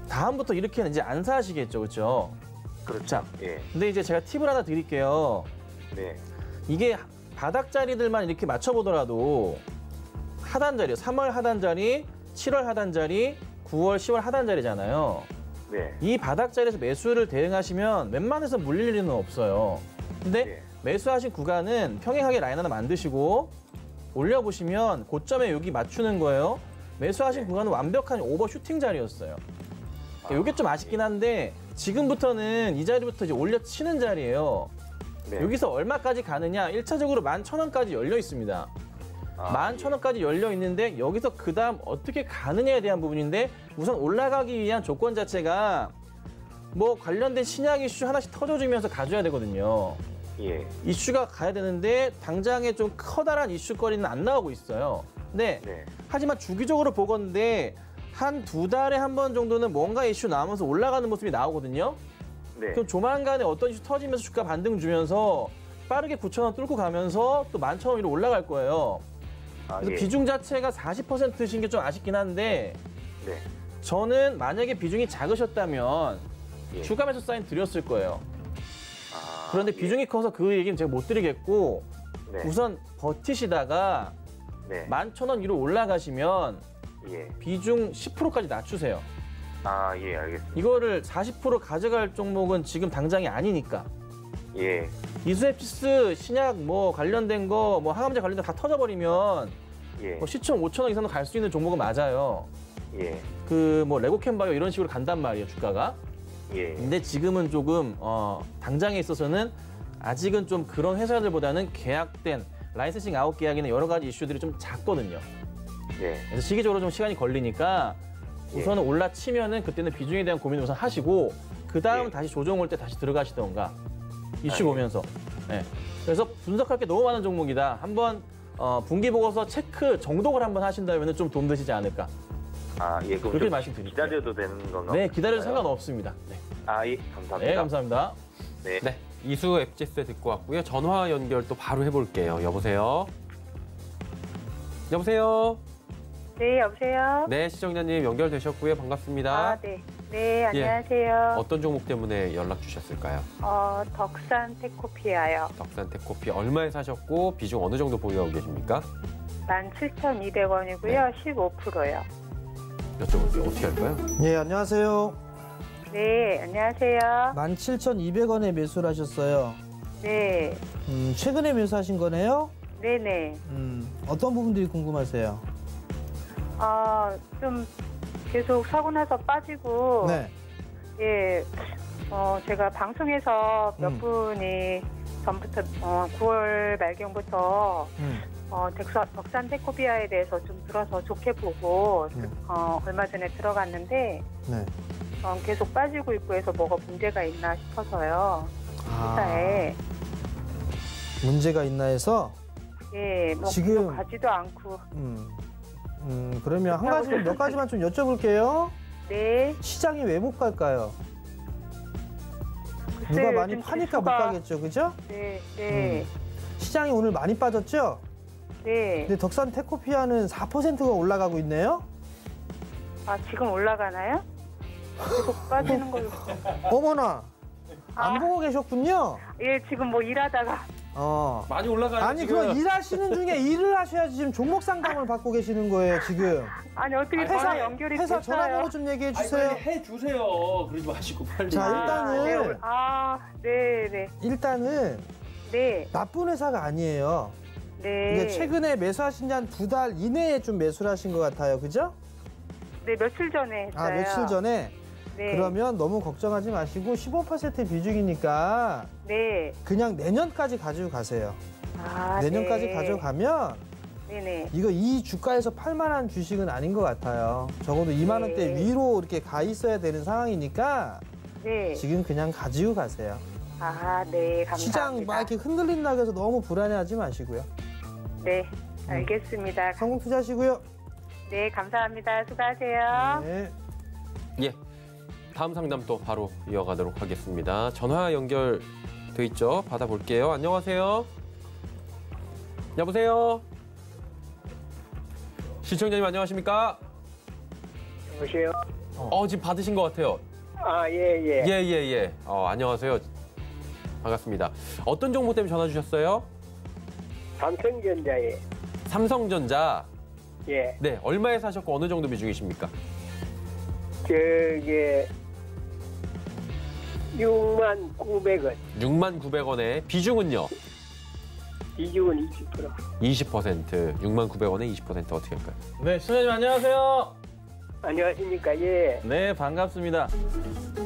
Speaker 4: 다음부터 이렇게는 이제 안 사시겠죠, 그렇죠?
Speaker 8: 그렇죠.
Speaker 4: 자,
Speaker 8: 예.
Speaker 4: 근데 이제 제가 팁을 하나 드릴게요.
Speaker 8: 네.
Speaker 4: 이게 바닥 자리들만 이렇게 맞춰보더라도 하단 자리, 3월 하단 자리, 7월 하단 자리, 9월, 10월 하단 자리잖아요.
Speaker 8: 네.
Speaker 4: 이 바닥 자리에서 매수를 대응하시면 웬만해서 물릴 일은 없어요. 근데
Speaker 8: 네.
Speaker 4: 매수하신 구간은 평행하게 라인 하나 만드시고 올려보시면 고점에 여기 맞추는 거예요. 매수하신 구간은 완벽한 오버슈팅 자리였어요. 이게 좀 아쉽긴 한데 지금부터는 이 자리부터 이제 올려치는 자리예요.
Speaker 8: 네.
Speaker 4: 여기서 얼마까지 가느냐? 1차적으로 11,000원까지 열려 있습니다. 11,000원까지 열려 있는데 여기서 그 다음 어떻게 가느냐에 대한 부분인데 우선 올라가기 위한 조건 자체가 뭐 관련된 신약 이슈 하나씩 터져주면서 가져야 되거든요.
Speaker 8: 예.
Speaker 4: 이슈가 가야 되는데 당장에 좀 커다란 이슈거리는 안 나오고 있어요. 근데
Speaker 8: 네.
Speaker 4: 하지만 주기적으로 보건데 한 2달에 한 번 정도는 뭔가 이슈 나오면서 올라가는 모습이 나오거든요.
Speaker 8: 네.
Speaker 4: 그럼 조만간에 어떤 이슈 터지면서 주가 반등 주면서 빠르게 9,000원 뚫고 가면서 또 11,000원 위로 올라갈 거예요. 그래서
Speaker 8: 예.
Speaker 4: 비중 자체가 40%신 게 좀 아쉽긴 한데
Speaker 8: 네.
Speaker 4: 저는 만약에 비중이 작으셨다면
Speaker 8: 예.
Speaker 4: 주가 매수 사인 드렸을 거예요.
Speaker 8: 아,
Speaker 4: 그런데
Speaker 8: 예.
Speaker 4: 비중이 커서 그 얘기는 제가 못 드리겠고
Speaker 8: 네.
Speaker 4: 우선 버티시다가
Speaker 8: 네.
Speaker 4: 11,000원 위로 올라가시면
Speaker 8: 예.
Speaker 4: 비중 10%까지 낮추세요.
Speaker 8: 아, 예, 알겠습니다.
Speaker 4: 이거를 40% 가져갈 종목은 지금 당장이 아니니까.
Speaker 8: 예.
Speaker 4: 이수에피스 신약 뭐 관련된 거 뭐 항암제 관련된 거 다 터져버리면
Speaker 8: 예.
Speaker 4: 뭐 시총 5,000원 이상도 갈 수 있는 종목은 맞아요.
Speaker 8: 예.
Speaker 4: 그 뭐 레고캠바이오 이런 식으로 간단 말이에요, 주가가.
Speaker 8: 예.
Speaker 4: 근데 지금은 조금 당장에 있어서는 아직은 좀 그런 회사들보다는 계약된 라이센싱 아웃 계약이나 여러 가지 이슈들이 좀 작거든요.
Speaker 8: 예.
Speaker 4: 그래서 시기적으로 좀 시간이 걸리니까 우선은 올라치면은 그때는 비중에 대한 고민을 우선 하시고 그 다음
Speaker 8: 예.
Speaker 4: 다시 조정 올 때 다시 들어가시던가 이슈
Speaker 8: 아, 예.
Speaker 4: 보면서. 네. 그래서 분석할 게 너무 많은 종목이다. 한번 분기 보고서 체크 정독을 한번 하신다면 좀 도움 되시지 않을까.
Speaker 8: 아, 예. 그럼
Speaker 4: 그렇게
Speaker 8: 좀
Speaker 4: 말씀드릴게요.
Speaker 8: 기다려도 되는 건가요?
Speaker 4: 네, 기다려도 상관없습니다. 네,
Speaker 8: 아, 예. 감사합니다.
Speaker 4: 네 감사합니다.
Speaker 8: 네.
Speaker 2: 네, 이수 앱지스 듣고 왔고요. 전화 연결 또 바로 해볼게요. 여보세요? 여보세요?
Speaker 7: 네, 여보세요?
Speaker 2: 네, 시청자님 연결되셨고요. 반갑습니다.
Speaker 7: 아, 네. 네, 안녕하세요.
Speaker 2: 어떤 종목 때문에 연락 주셨을까요?
Speaker 7: 덕산 테코피아요.
Speaker 2: 덕산 테코피 얼마에 사셨고 비중 어느 정도 보유하고 계십니까?
Speaker 7: 17,200원이고요. 15%요.
Speaker 2: 여쭤볼게요. 어떻게 할까요?
Speaker 3: 예, 안녕하세요.
Speaker 7: 네, 안녕하세요.
Speaker 3: 17,200원에 매수를 하셨어요.
Speaker 7: 네,
Speaker 3: 최근에 매수하신 거네요?
Speaker 7: 네네.
Speaker 3: 어떤 부분들이 궁금하세요?
Speaker 7: 좀 계속 사고 나서 빠지고,
Speaker 3: 네.
Speaker 7: 예, 제가 방송에서 몇
Speaker 3: 음.
Speaker 7: 분이 전부터, 9월 말경부터
Speaker 3: 음.
Speaker 7: 덕산 테코피아에 대해서 좀 들어서 좋게 보고,
Speaker 3: 네.
Speaker 7: 얼마 전에 들어갔는데,
Speaker 3: 네.
Speaker 7: 계속 빠지고 있고 해서 뭐가 문제가 있나 싶어서요. 회사에.
Speaker 3: 문제가 있나 해서
Speaker 7: 예, 뭐
Speaker 3: 지금-
Speaker 7: 계속 가지도 않고.
Speaker 3: 그러면 한 가지 몇 가지만 좀 여쭤볼게요.
Speaker 7: 네.
Speaker 3: 시장이 왜 못 갈까요? 누가
Speaker 7: 글쎄요,
Speaker 3: 많이
Speaker 7: 요즘
Speaker 3: 파니까 못
Speaker 7: 지수가-
Speaker 3: 가겠죠, 그죠?
Speaker 7: 네, 네,
Speaker 3: 시장이 오늘 많이 빠졌죠?
Speaker 7: 네.
Speaker 3: 근데 덕산 테코피아는 4%가 올라가고 있네요.
Speaker 7: 지금 올라가나요? 계속 빠지는 걸로.
Speaker 3: 어머나, 안
Speaker 7: 아.
Speaker 3: 보고 계셨군요.
Speaker 7: 예, 지금 뭐 일하다가.
Speaker 2: 많이 올라가요.
Speaker 3: 아니,
Speaker 2: 지금.
Speaker 3: 그럼 일하시는 중에 일을 하셔야지 지금 종목 상담을 받고 계시는 거예요, 지금.
Speaker 7: 아니, 어떻게 전화 연결이
Speaker 3: 회사
Speaker 7: 됐어요?
Speaker 3: 전화번호 좀 얘기해 주세요.
Speaker 2: 해주세요. 그러지 마시고 빨리.
Speaker 3: 자, 일단은
Speaker 7: 네, 네,
Speaker 3: 일단은
Speaker 7: 네,
Speaker 3: 나쁜 회사가 아니에요.
Speaker 7: 네.
Speaker 3: 이게 최근에 매수하신 지 한 2달 이내에 좀 매수를 하신 것 같아요, 그죠?
Speaker 7: 네, 며칠 전에 했어요.
Speaker 3: 며칠 전에.
Speaker 7: 네.
Speaker 3: 그러면 너무 걱정하지 마시고 15% 비중이니까
Speaker 7: 네.
Speaker 3: 그냥 내년까지 가지고 가세요. 내년까지
Speaker 7: 네.
Speaker 3: 가져가면
Speaker 7: 네네.
Speaker 3: 이거 이 주가에서 팔 만한 주식은 아닌 것 같아요. 적어도 2만 원대
Speaker 7: 네.
Speaker 3: 위로 이렇게 가 있어야 되는 상황이니까
Speaker 7: 네.
Speaker 3: 지금 그냥 가지고 가세요.
Speaker 7: 네, 감사합니다.
Speaker 3: 시장 막 이렇게 흔들린다고 해서 너무 불안해하지 마시고요.
Speaker 7: 네, 알겠습니다.
Speaker 3: 성공 투자하시고요.
Speaker 7: 네, 감사합니다. 수고하세요.
Speaker 3: 네.
Speaker 2: 예. 다음 상담 또 바로 이어가도록 하겠습니다. 전화 연결돼 있죠? 받아볼게요. 안녕하세요. 여보세요. 시청자님 안녕하십니까?
Speaker 5: 여보세요?
Speaker 2: 지금 받으신 것 같아요.
Speaker 5: 예.
Speaker 2: 예. 안녕하세요. 반갑습니다. 어떤 정보 때문에 전화 주셨어요?
Speaker 5: 삼성전자에.
Speaker 2: 삼성전자.
Speaker 5: 예.
Speaker 2: 네, 얼마에 사셨고 어느 정도 비중이십니까?
Speaker 5: 저게 6만 900원.
Speaker 2: 6만 900원에 비중은요?
Speaker 5: 비중은 20%.
Speaker 2: 20%. 6만 900원에 20% 어떻게 할까요?
Speaker 4: 네, 시청자님 안녕하세요.
Speaker 5: 안녕하십니까? 예.
Speaker 4: 네, 반갑습니다.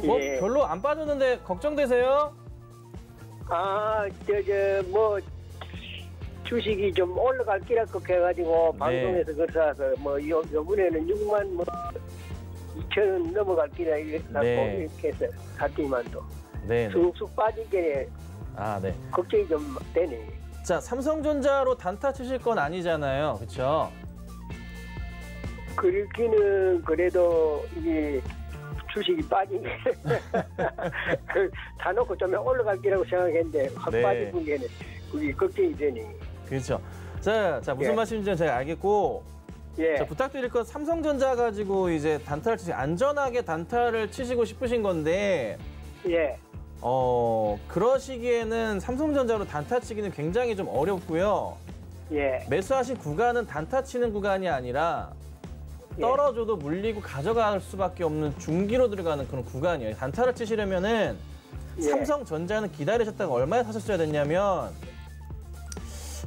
Speaker 4: 뭐
Speaker 5: 예.
Speaker 4: 별로 안 빠졌는데 걱정되세요?
Speaker 5: 뭐 주식이 좀 올라갈 기라고 해가지고
Speaker 4: 네.
Speaker 5: 방송에서 그래서 뭐 요번에는 6만 뭐 2천 원 넘어갈 기라 이렇게
Speaker 4: 네.
Speaker 5: 해서 샀지만도
Speaker 4: 네.
Speaker 5: 쑥쑥 빠진 게
Speaker 4: 아, 네.
Speaker 5: 걱정이 좀 되네.
Speaker 4: 자, 삼성전자로 단타 치실 건 아니잖아요. 그렇죠?
Speaker 5: 그렇기는 그래도 이게 주식이 빠진 게 다 놓고 좀 올라갈 기라고 생각했는데 확
Speaker 4: 네.
Speaker 5: 빠진 게는 그게 걱정이 되니.
Speaker 4: 그렇죠. 자, 무슨
Speaker 5: 예.
Speaker 4: 말씀인지 제가 알겠고
Speaker 5: 예.
Speaker 4: 자, 부탁드릴 건 삼성전자 가지고 이제 단타를 안전하게 단타를 치시고 싶으신 건데
Speaker 5: 예.
Speaker 4: 그러시기에는 삼성전자로 단타 치기는 굉장히 좀 어렵고요.
Speaker 5: 예.
Speaker 4: 매수하신 구간은 단타 치는 구간이 아니라
Speaker 5: 예.
Speaker 4: 떨어져도 물리고 가져갈 수밖에 없는 중기로 들어가는 그런 구간이에요. 단타를 치시려면은
Speaker 5: 예.
Speaker 4: 삼성전자는 기다리셨다가 얼마에 사셨어야 됐냐면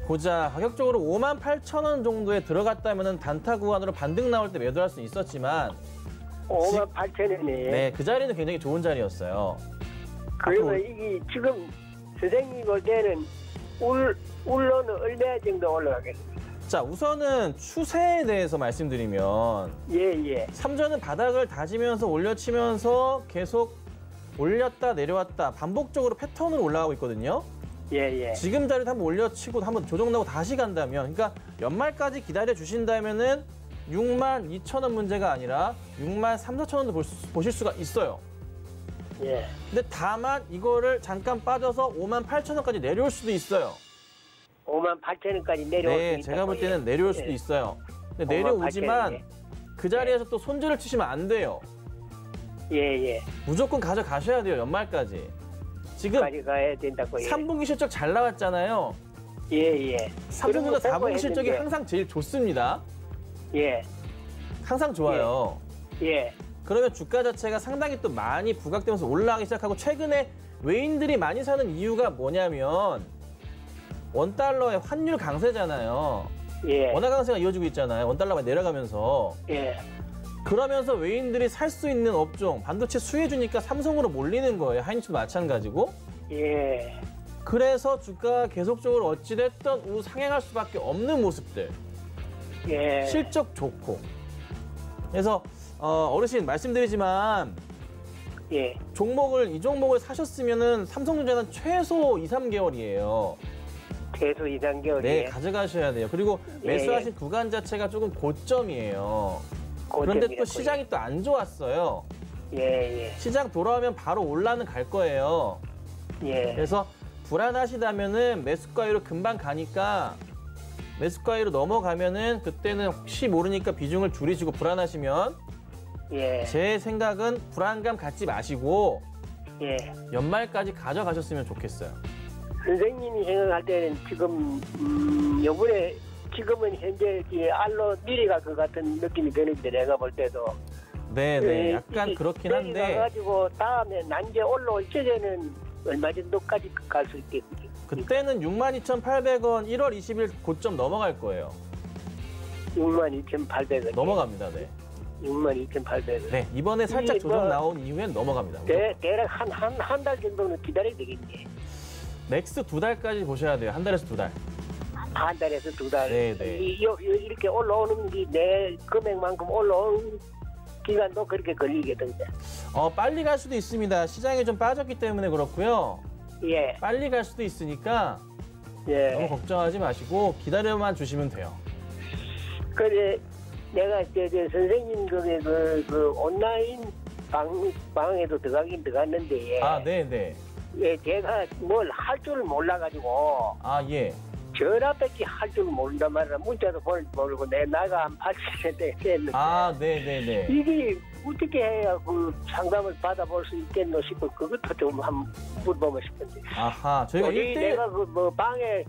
Speaker 4: 보자, 가격적으로 58,000원 정도에 들어갔다면은 단타 구간으로 반등 나올 때 매도할 수 있었지만
Speaker 5: 5만 8천 원이.
Speaker 4: 네, 그 자리는 굉장히 좋은 자리였어요.
Speaker 5: 그러면
Speaker 4: 앞으로-
Speaker 5: 이게 지금 선생님이 볼 때는 울로는 얼마 정도 올라가겠습니까?
Speaker 4: 자, 우선은 추세에 대해서 말씀드리면
Speaker 5: 예.
Speaker 4: 삼전은 바닥을 다지면서 올려치면서 계속 올렸다 내려왔다 반복적으로 패턴으로 올라가고 있거든요.
Speaker 5: 예.
Speaker 4: 지금 자리를 한번 올려치고 한번 조정나고 다시 간다면, 그러니까 연말까지 기다려 주신다면은 62,000원 문제가 아니라 63,000원도 보실 수가 있어요.
Speaker 5: 예.
Speaker 4: 근데 다만 이거를 잠깐 빠져서 58,000원까지 내려올 수도 있어요.
Speaker 5: 5만 8천 원까지 내려올 수
Speaker 4: 네,
Speaker 5: 있다.
Speaker 4: 제가 볼 때는 내려올 수도 있어요. 근데 내려오지만
Speaker 5: 58,000원.
Speaker 4: 그 자리에서 또 손절을 치시면 안 돼요.
Speaker 5: 예.
Speaker 4: 무조건 가져가셔야 돼요, 연말까지. 지금
Speaker 5: 가져가야 된다고.
Speaker 4: 3분기 실적 잘 나왔잖아요.
Speaker 5: 예.
Speaker 4: 삼성전자
Speaker 5: 그런 거
Speaker 4: 4분기 실적이
Speaker 5: 했는데.
Speaker 4: 항상 제일 좋습니다.
Speaker 5: 예.
Speaker 4: 항상 좋아요.
Speaker 5: 예.
Speaker 4: 그러면 주가 자체가 상당히 또 많이 부각되면서 올라가기 시작하고, 최근에 외인들이 많이 사는 이유가 뭐냐면 원달러의 환율 강세잖아요.
Speaker 5: 예.
Speaker 4: 원화 강세가 이어지고 있잖아요. 원달러가 내려가면서.
Speaker 5: 예.
Speaker 4: 그러면서 외인들이 살 수 있는 업종, 반도체 수혜주니까 삼성으로 몰리는 거예요. 하이닉스도 마찬가지고.
Speaker 5: 예.
Speaker 4: 그래서 주가가 계속적으로 어찌됐든 우상향할 수밖에 없는 모습들.
Speaker 5: 예.
Speaker 4: 실적 좋고. 그래서 어르신 말씀드리지만
Speaker 5: 예.
Speaker 4: 이 종목을 사셨으면은 삼성전자는 최소 2, 3개월이에요.
Speaker 5: 최소 2, 3개월.
Speaker 4: 네, 가져가셔야 돼요. 그리고
Speaker 5: 예,
Speaker 4: 매수하신 구간 자체가 조금 고점이에요. 그런데 또 시장이 또 안 좋았어요.
Speaker 5: 예.
Speaker 4: 시장 돌아오면 바로 올라는 갈 거예요.
Speaker 5: 예.
Speaker 4: 그래서 불안하시다면은 매수가위로 금방 가니까 매수가위로 넘어가면은 그때는 혹시 모르니까 비중을 줄이시고, 불안하시면
Speaker 5: 예.
Speaker 4: 제 생각은 불안감 갖지 마시고
Speaker 5: 예.
Speaker 4: 연말까지 가져가셨으면 좋겠어요.
Speaker 5: 선생님이 생각할 때는 지금 요번에 지금은 현재 이 알로 미래가 그 같은 느낌이 드는데, 내가 볼 때도
Speaker 4: 네, 약간 그렇긴 한데
Speaker 5: 가지고 다음에 난제 올라올 적에는 얼마 정도까지 갈 수 있겠습니까?
Speaker 4: 그때는 62,800원 1월 20일 고점 넘어갈 거예요.
Speaker 5: 62,800원.
Speaker 4: 넘어갑니다. 네.
Speaker 5: 62,800원.
Speaker 4: 네, 이번에 살짝
Speaker 5: 이
Speaker 4: 조정
Speaker 5: 뭐-
Speaker 4: 나온 이후엔 넘어갑니다.
Speaker 5: 대략 한 달 정도는 기다려야 되겠네.
Speaker 4: 넥스 2달까지 보셔야 돼요. 한 달에서 2달.
Speaker 5: 한 달에서 두 달.
Speaker 4: 네.
Speaker 5: 이렇게 올라오는 게 내 금액만큼 올라오는 기간도 그렇게 걸리겠던데.
Speaker 4: 빨리 갈 수도 있습니다. 시장이 좀 빠졌기 때문에 그렇고요.
Speaker 5: 예.
Speaker 4: 빨리 갈 수도 있으니까 너무
Speaker 5: 예.
Speaker 4: 걱정하지 마시고 기다려만 주시면 돼요.
Speaker 5: 그래 내가 선생님 그 온라인 방에도 들어가긴 들어갔는데, 예.
Speaker 4: 아, 네.
Speaker 5: 예, 제가 뭘 할 줄 몰라가지고
Speaker 4: 아, 예.
Speaker 5: 전화밖에 할 줄 모른단 말이야. 문자도 모르고 내 나이가 한 80세 됐는데,
Speaker 4: 아, 네.
Speaker 5: 이게 어떻게 해야 그 상담을 받아볼 수 있겠노 싶어. 그것도 좀 한번 물어보고 싶은데.
Speaker 4: 아하, 저희가
Speaker 5: 우리
Speaker 4: 1대1
Speaker 5: 내가 그 뭐 방에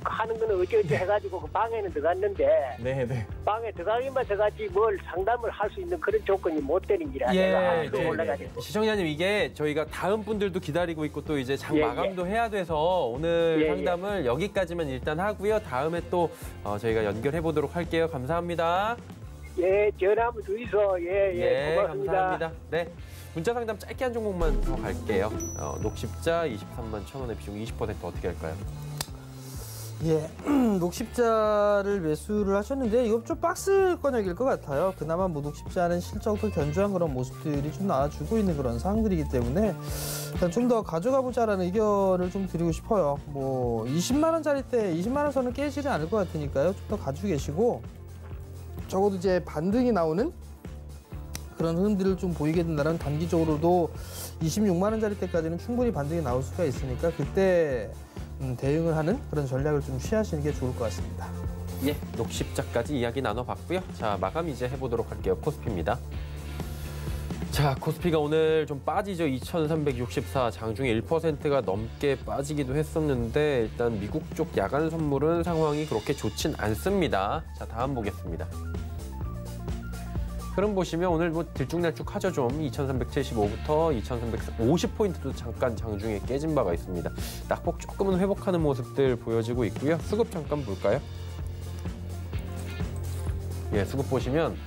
Speaker 5: 하는 거는 어쩌어쩌 해가지고 그 방에는 들어갔는데
Speaker 4: 네.
Speaker 5: 방에 들어가기만 들어갔지 뭘 상담을 할 수 있는 그런 조건이 못 되는 기라 내가 올라가지고.
Speaker 2: 시청자님 이게 저희가 다음 분들도 기다리고 있고 또 이제 장
Speaker 5: 예,
Speaker 2: 마감도 해야 돼서 오늘
Speaker 5: 예,
Speaker 2: 상담을 여기까지만 일단 하고요. 다음에 또 저희가 연결해 보도록 할게요. 감사합니다.
Speaker 5: 예, 전화 한번 주이소. 예, 고맙습니다.
Speaker 2: 감사합니다. 네. 문자 상담 짧게 한 종목만 더 갈게요. 녹십자 23만 1,000원에 비중 20% 어떻게 할까요?
Speaker 3: 예, 녹십자를 매수를 하셨는데 이거 좀 박스권역일 것 같아요. 그나마 뭐 녹십자는 실적도 견조한 그런 모습들이 좀 나와주고 있는 그런 상황들이기 때문에 일단 좀 더 가져가 보자라는 의견을 좀 드리고 싶어요. 뭐 20만 원짜리 때 20만 원 선은 깨지지 않을 것 같으니까요. 좀 더 가지고 계시고 적어도 이제 반등이 나오는 그런 흐름들을 좀 보이게 된다면 단기적으로도 26만 원짜리 때까지는 충분히 반등이 나올 수가 있으니까 그때 대응을 하는 그런 전략을 좀 취하시는 게 좋을 것 같습니다.
Speaker 2: 예, 녹십자까지 이야기 나눠봤고요. 자, 마감 이제 해보도록 할게요. 코스피입니다. 자, 코스피가 오늘 좀 빠지죠. 2364, 장중에 1%가 넘게 빠지기도 했었는데 일단 미국 쪽 야간 선물은 상황이 그렇게 좋진 않습니다. 자, 다음 보겠습니다. 흐름 보시면 오늘 뭐 들쭉날쭉하죠 좀. 2375부터 2350포인트도 잠깐 장중에 깨진 바가 있습니다. 낙폭 조금은 회복하는 모습들 보여지고 있고요. 수급 잠깐 볼까요? 예, 수급 보시면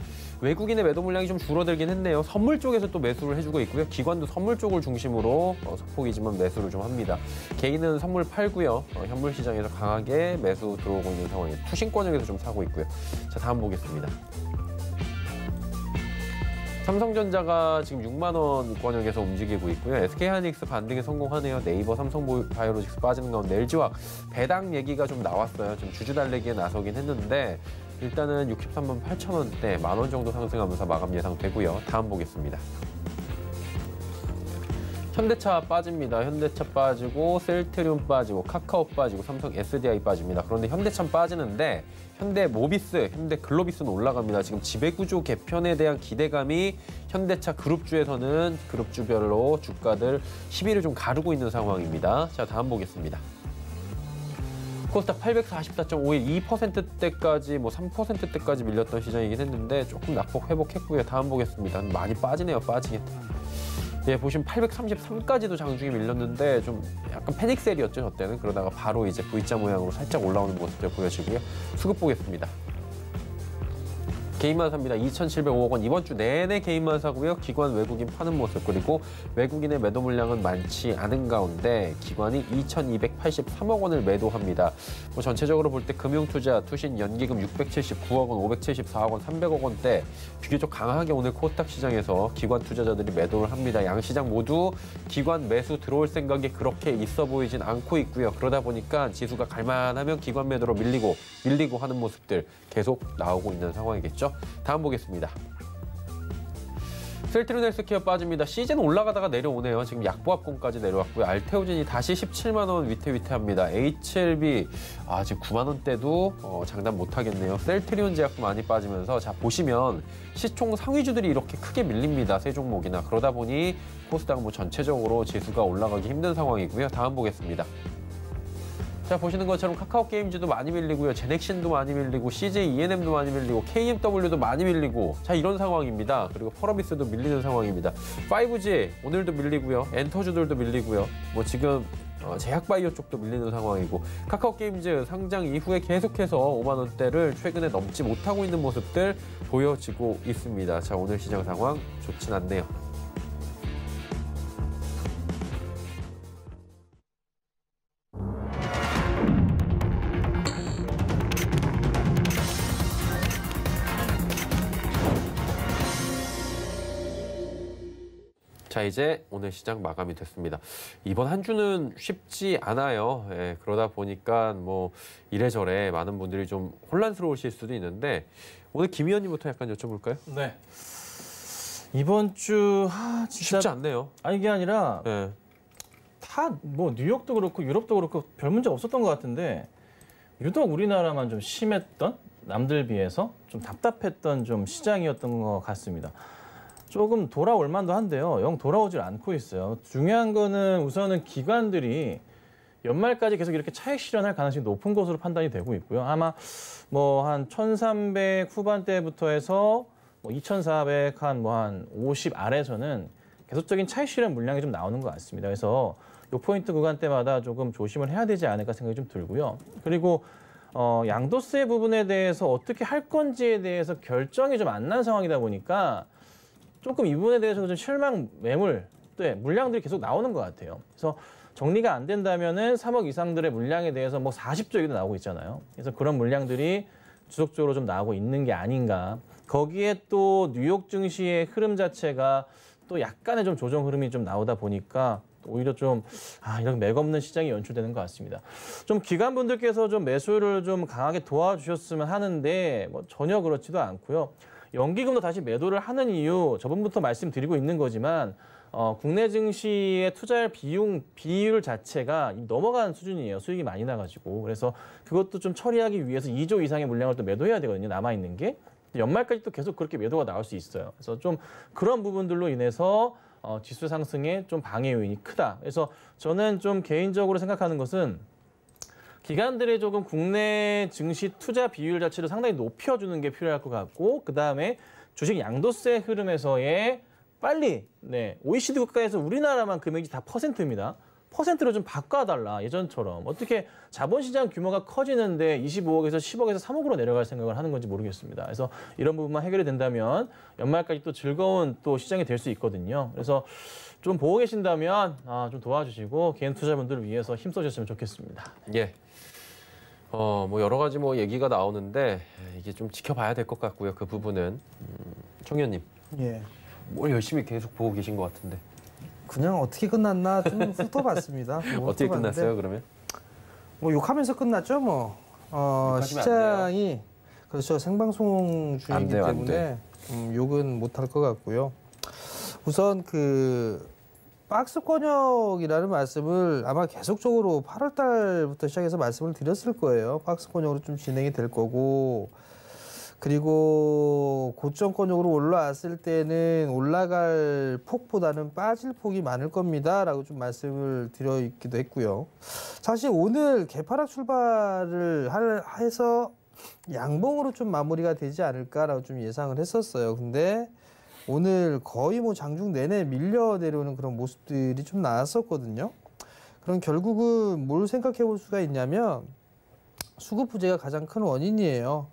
Speaker 2: 외국인의 매도 물량이 좀 줄어들긴 했네요. 선물 쪽에서 또 매수를 해주고 있고요. 기관도 선물 쪽을 중심으로 소폭이지만 매수를 좀 합니다. 개인은 선물 팔고요. 현물 시장에서 강하게 매수 들어오고 있는 상황이에요. 투신권역에서 좀 사고 있고요. 자, 다음 보겠습니다. 삼성전자가 지금 6만 원 권역에서 움직이고 있고요. SK하이닉스 반등에 성공하네요. 네이버, 삼성바이오로직스 빠지는 가운데 LG화학 배당 얘기가 좀 나왔어요. 좀 주주 달래기에 나서긴 했는데 일단은 63만 8천 원대, 만 원 정도 상승하면서 마감 예상되고요. 다음 보겠습니다. 현대차 빠집니다. 현대차 빠지고 셀트리온 빠지고 카카오 빠지고 삼성 SDI 빠집니다. 그런데 현대차 빠지는데 현대모비스, 현대글로비스는 올라갑니다. 지금 지배구조 개편에 대한 기대감이 현대차 그룹주에서는 그룹주별로 주가들 10위를 좀 가르고 있는 상황입니다. 자, 다음 보겠습니다. 코스닥 844.51, 2%대까지 뭐 3%대까지 밀렸던 시장이긴 했는데 조금 낙폭 회복했고요. 다음 보겠습니다. 많이 빠지네요. 빠지긴. 예, 보시면 833까지도 장중에 밀렸는데 좀 약간 패닉셀이었죠, 저 때는. 그러다가 바로 이제 V자 모양으로 살짝 올라오는 모습들 보여지고요. 수급 보겠습니다. 개인만 삽니다. 2,705억 원. 이번 주 내내 개인만 사고요. 기관 외국인 파는 모습. 그리고 외국인의 매도 물량은 많지 않은 가운데 기관이 2,283억 원을 매도합니다. 뭐 전체적으로 볼 때 금융투자, 투신, 연기금 679억 원, 574억 원, 300억 원대 비교적 강하게 오늘 코스닥 시장에서 기관 투자자들이 매도를 합니다. 양시장 모두 기관 매수 들어올 생각이 그렇게 있어 보이진 않고 있고요. 그러다 보니까 지수가 갈만하면 기관 매도로 밀리고 하는 모습들 계속 나오고 있는 상황이겠죠. 다음 보겠습니다. 셀트리온 헬스케어 빠집니다. 시즌 올라가다가 내려오네요. 지금 약보합권까지 내려왔고요. 알테오젠이 다시 17만 원 위태위태합니다. HLB 지금 9만 원대도 장담 못하겠네요. 셀트리온 제약도 많이 빠지면서 자 보시면 시총 상위주들이 이렇게 크게 밀립니다. 세 종목이나. 그러다 보니 코스닥은 뭐 전체적으로 지수가 올라가기 힘든 상황이고요. 다음 보겠습니다. 자, 보시는 것처럼 카카오 게임즈도 많이 밀리고요. 제넥신도 많이 밀리고 CJ ENM도 많이 밀리고 KMW도 많이 밀리고 자 이런 상황입니다. 그리고 펄어비스도 밀리는 상황입니다. 5G 오늘도 밀리고요. 엔터주들도 밀리고요. 뭐 지금 제약바이오 쪽도 밀리는 상황이고 카카오 게임즈 상장 이후에 계속해서 5만 원대를 최근에 넘지 못하고 있는 모습들 보여지고 있습니다. 자, 오늘 시장 상황 좋진 않네요. 자, 이제 오늘 시장 마감이 됐습니다. 이번 한 주는 쉽지 않아요. 예, 그러다 보니까 뭐 이래저래 많은 분들이 좀 혼란스러우실 수도 있는데 오늘 김 의원님부터 약간 여쭤볼까요?
Speaker 4: 네. 이번 주 진짜
Speaker 2: 쉽지 않네요.
Speaker 4: 아니 이게 아니라
Speaker 2: 예.
Speaker 4: 다 뭐 뉴욕도 그렇고 유럽도 그렇고 별 문제 없었던 것 같은데 유독 우리나라만 좀 심했던 남들 비해서 좀 답답했던 좀 시장이었던 것 같습니다. 조금 돌아올 만도 한데요. 영 돌아오질 않고 있어요. 중요한 거는 우선은 기관들이 연말까지 계속 이렇게 차익 실현할 가능성이 높은 것으로 판단이 되고 있고요. 아마 뭐 한 1,300 후반대부터 해서 뭐 2,400 한 50 아래에서는 계속적인 차익 실현 물량이 좀 나오는 것 같습니다. 그래서 요 포인트 구간대마다 조금 조심을 해야 되지 않을까 생각이 좀 들고요. 그리고 양도세 부분에 대해서 어떻게 할 건지에 대해서 결정이 좀 안 난 상황이다 보니까 조금 이 부분에 대해서 좀 실망 매물, 물량들이 계속 나오는 것 같아요. 그래서 정리가 안 된다면은 3억 이상들의 물량에 대해서 뭐 40조 얘기도 나오고 있잖아요. 그래서 그런 물량들이 지속적으로 좀 나오고 있는 게 아닌가. 거기에 또 뉴욕 증시의 흐름 자체가 또 약간의 좀 조정 흐름이 좀 나오다 보니까 오히려 좀 이런 맥없는 시장이 연출되는 것 같습니다. 좀 기관분들께서 좀 매수를 좀 강하게 도와주셨으면 하는데 뭐 전혀 그렇지도 않고요. 연기금도 다시 매도를 하는 이유 저번부터 말씀드리고 있는 거지만 국내 증시에 투자할 비율 자체가 넘어간 수준이에요. 수익이 많이 나가지고. 그래서 그것도 좀 처리하기 위해서 2조 이상의 물량을 또 매도해야 되거든요. 남아있는 게. 연말까지 또 계속 그렇게 매도가 나올 수 있어요. 그래서 좀 그런 부분들로 인해서 지수 상승에 좀 방해 요인이 크다. 그래서 저는 좀 개인적으로 생각하는 것은 기관들의 조금 국내 증시 투자 비율 자체를 상당히 높여주는 게 필요할 것 같고 그다음에 주식 양도세 흐름에서의 빨리 OECD 국가에서 우리나라만 금액이 다 %입니다. %로 좀 바꿔달라 예전처럼. 어떻게 자본시장 규모가 커지는데 25억에서 10억에서 3억으로 내려갈 생각을 하는 건지 모르겠습니다. 그래서 이런 부분만 해결이 된다면 연말까지 또 즐거운 또 시장이 될 수 있거든요. 그래서 좀 보고 계신다면 좀 도와주시고 개인 투자분들을 위해서 힘써주셨으면 좋겠습니다.
Speaker 2: 예. 뭐 여러 가지 뭐 얘기가 나오는데 이게 좀 지켜봐야 될 것 같고요. 그 부분은 청 의원님.
Speaker 3: 예.
Speaker 2: 뭘 열심히 계속 보고 계신 것 같은데.
Speaker 3: 그냥 어떻게 끝났나 좀 훑어봤습니다.
Speaker 2: 어떻게 끝났어요, 그러면?
Speaker 3: 뭐 욕하면서 끝났죠, 뭐. 시장이 그렇죠. 생방송 중이기 때문에 욕은 못할 것 같고요. 우선 그 박스 권역이라는 말씀을 아마 계속적으로 8월 달부터 시작해서 말씀을 드렸을 거예요. 박스 권역으로 좀 진행이 될 거고 그리고 고점 권역으로 올라왔을 때는 올라갈 폭보다는 빠질 폭이 많을 겁니다. 라고 좀 말씀을 드려 있기도 했고요. 사실 오늘 개파락 출발을 해서 양봉으로 좀 마무리가 되지 않을까라고 좀 예상을 했었어요. 근데 오늘 거의 뭐 장중 내내 밀려 내려오는 그런 모습들이 좀 나왔었거든요. 그럼 결국은 뭘 생각해 볼 수가 있냐면 수급 부재가 가장 큰 원인이에요.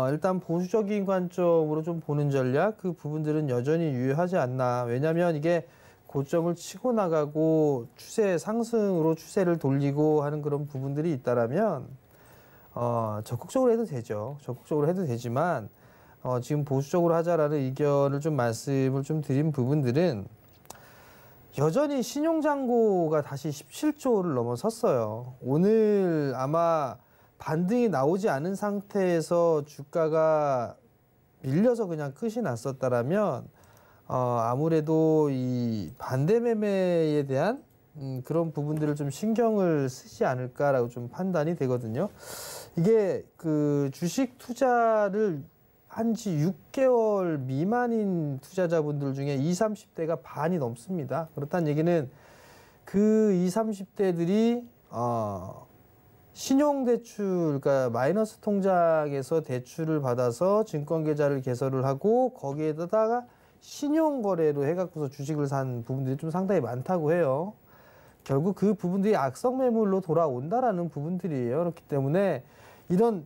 Speaker 3: 일단 보수적인 관점으로 좀 보는 전략, 그 부분들은 여전히 유효하지 않나. 왜냐하면 이게 고점을 치고 나가고 추세 상승으로 추세를 돌리고 하는 그런 부분들이 있다라면 적극적으로 해도 되죠. 적극적으로 해도 되지만 지금 보수적으로 하자라는 의견을 좀 말씀을 좀 드린 부분들은 여전히 신용잔고가 다시 17조를 넘어섰어요. 오늘 아마 반등이 나오지 않은 상태에서 주가가 밀려서 그냥 끝이 났었다라면 아무래도 이 반대 매매에 대한 그런 부분들을 좀 신경을 쓰지 않을까라고 좀 판단이 되거든요. 이게 그 주식 투자를 한 지 6개월 미만인 투자자분들 중에 20, 30대가 반이 넘습니다. 그렇다는 얘기는 그 20, 30대들이 신용대출, 그러니까 마이너스 통장에서 대출을 받아서 증권계좌를 개설을 하고 거기에다가 신용거래로 해갖고서 주식을 산 부분들이 좀 상당히 많다고 해요. 결국 그 부분들이 악성 매물로 돌아온다라는 부분들이에요. 그렇기 때문에 이런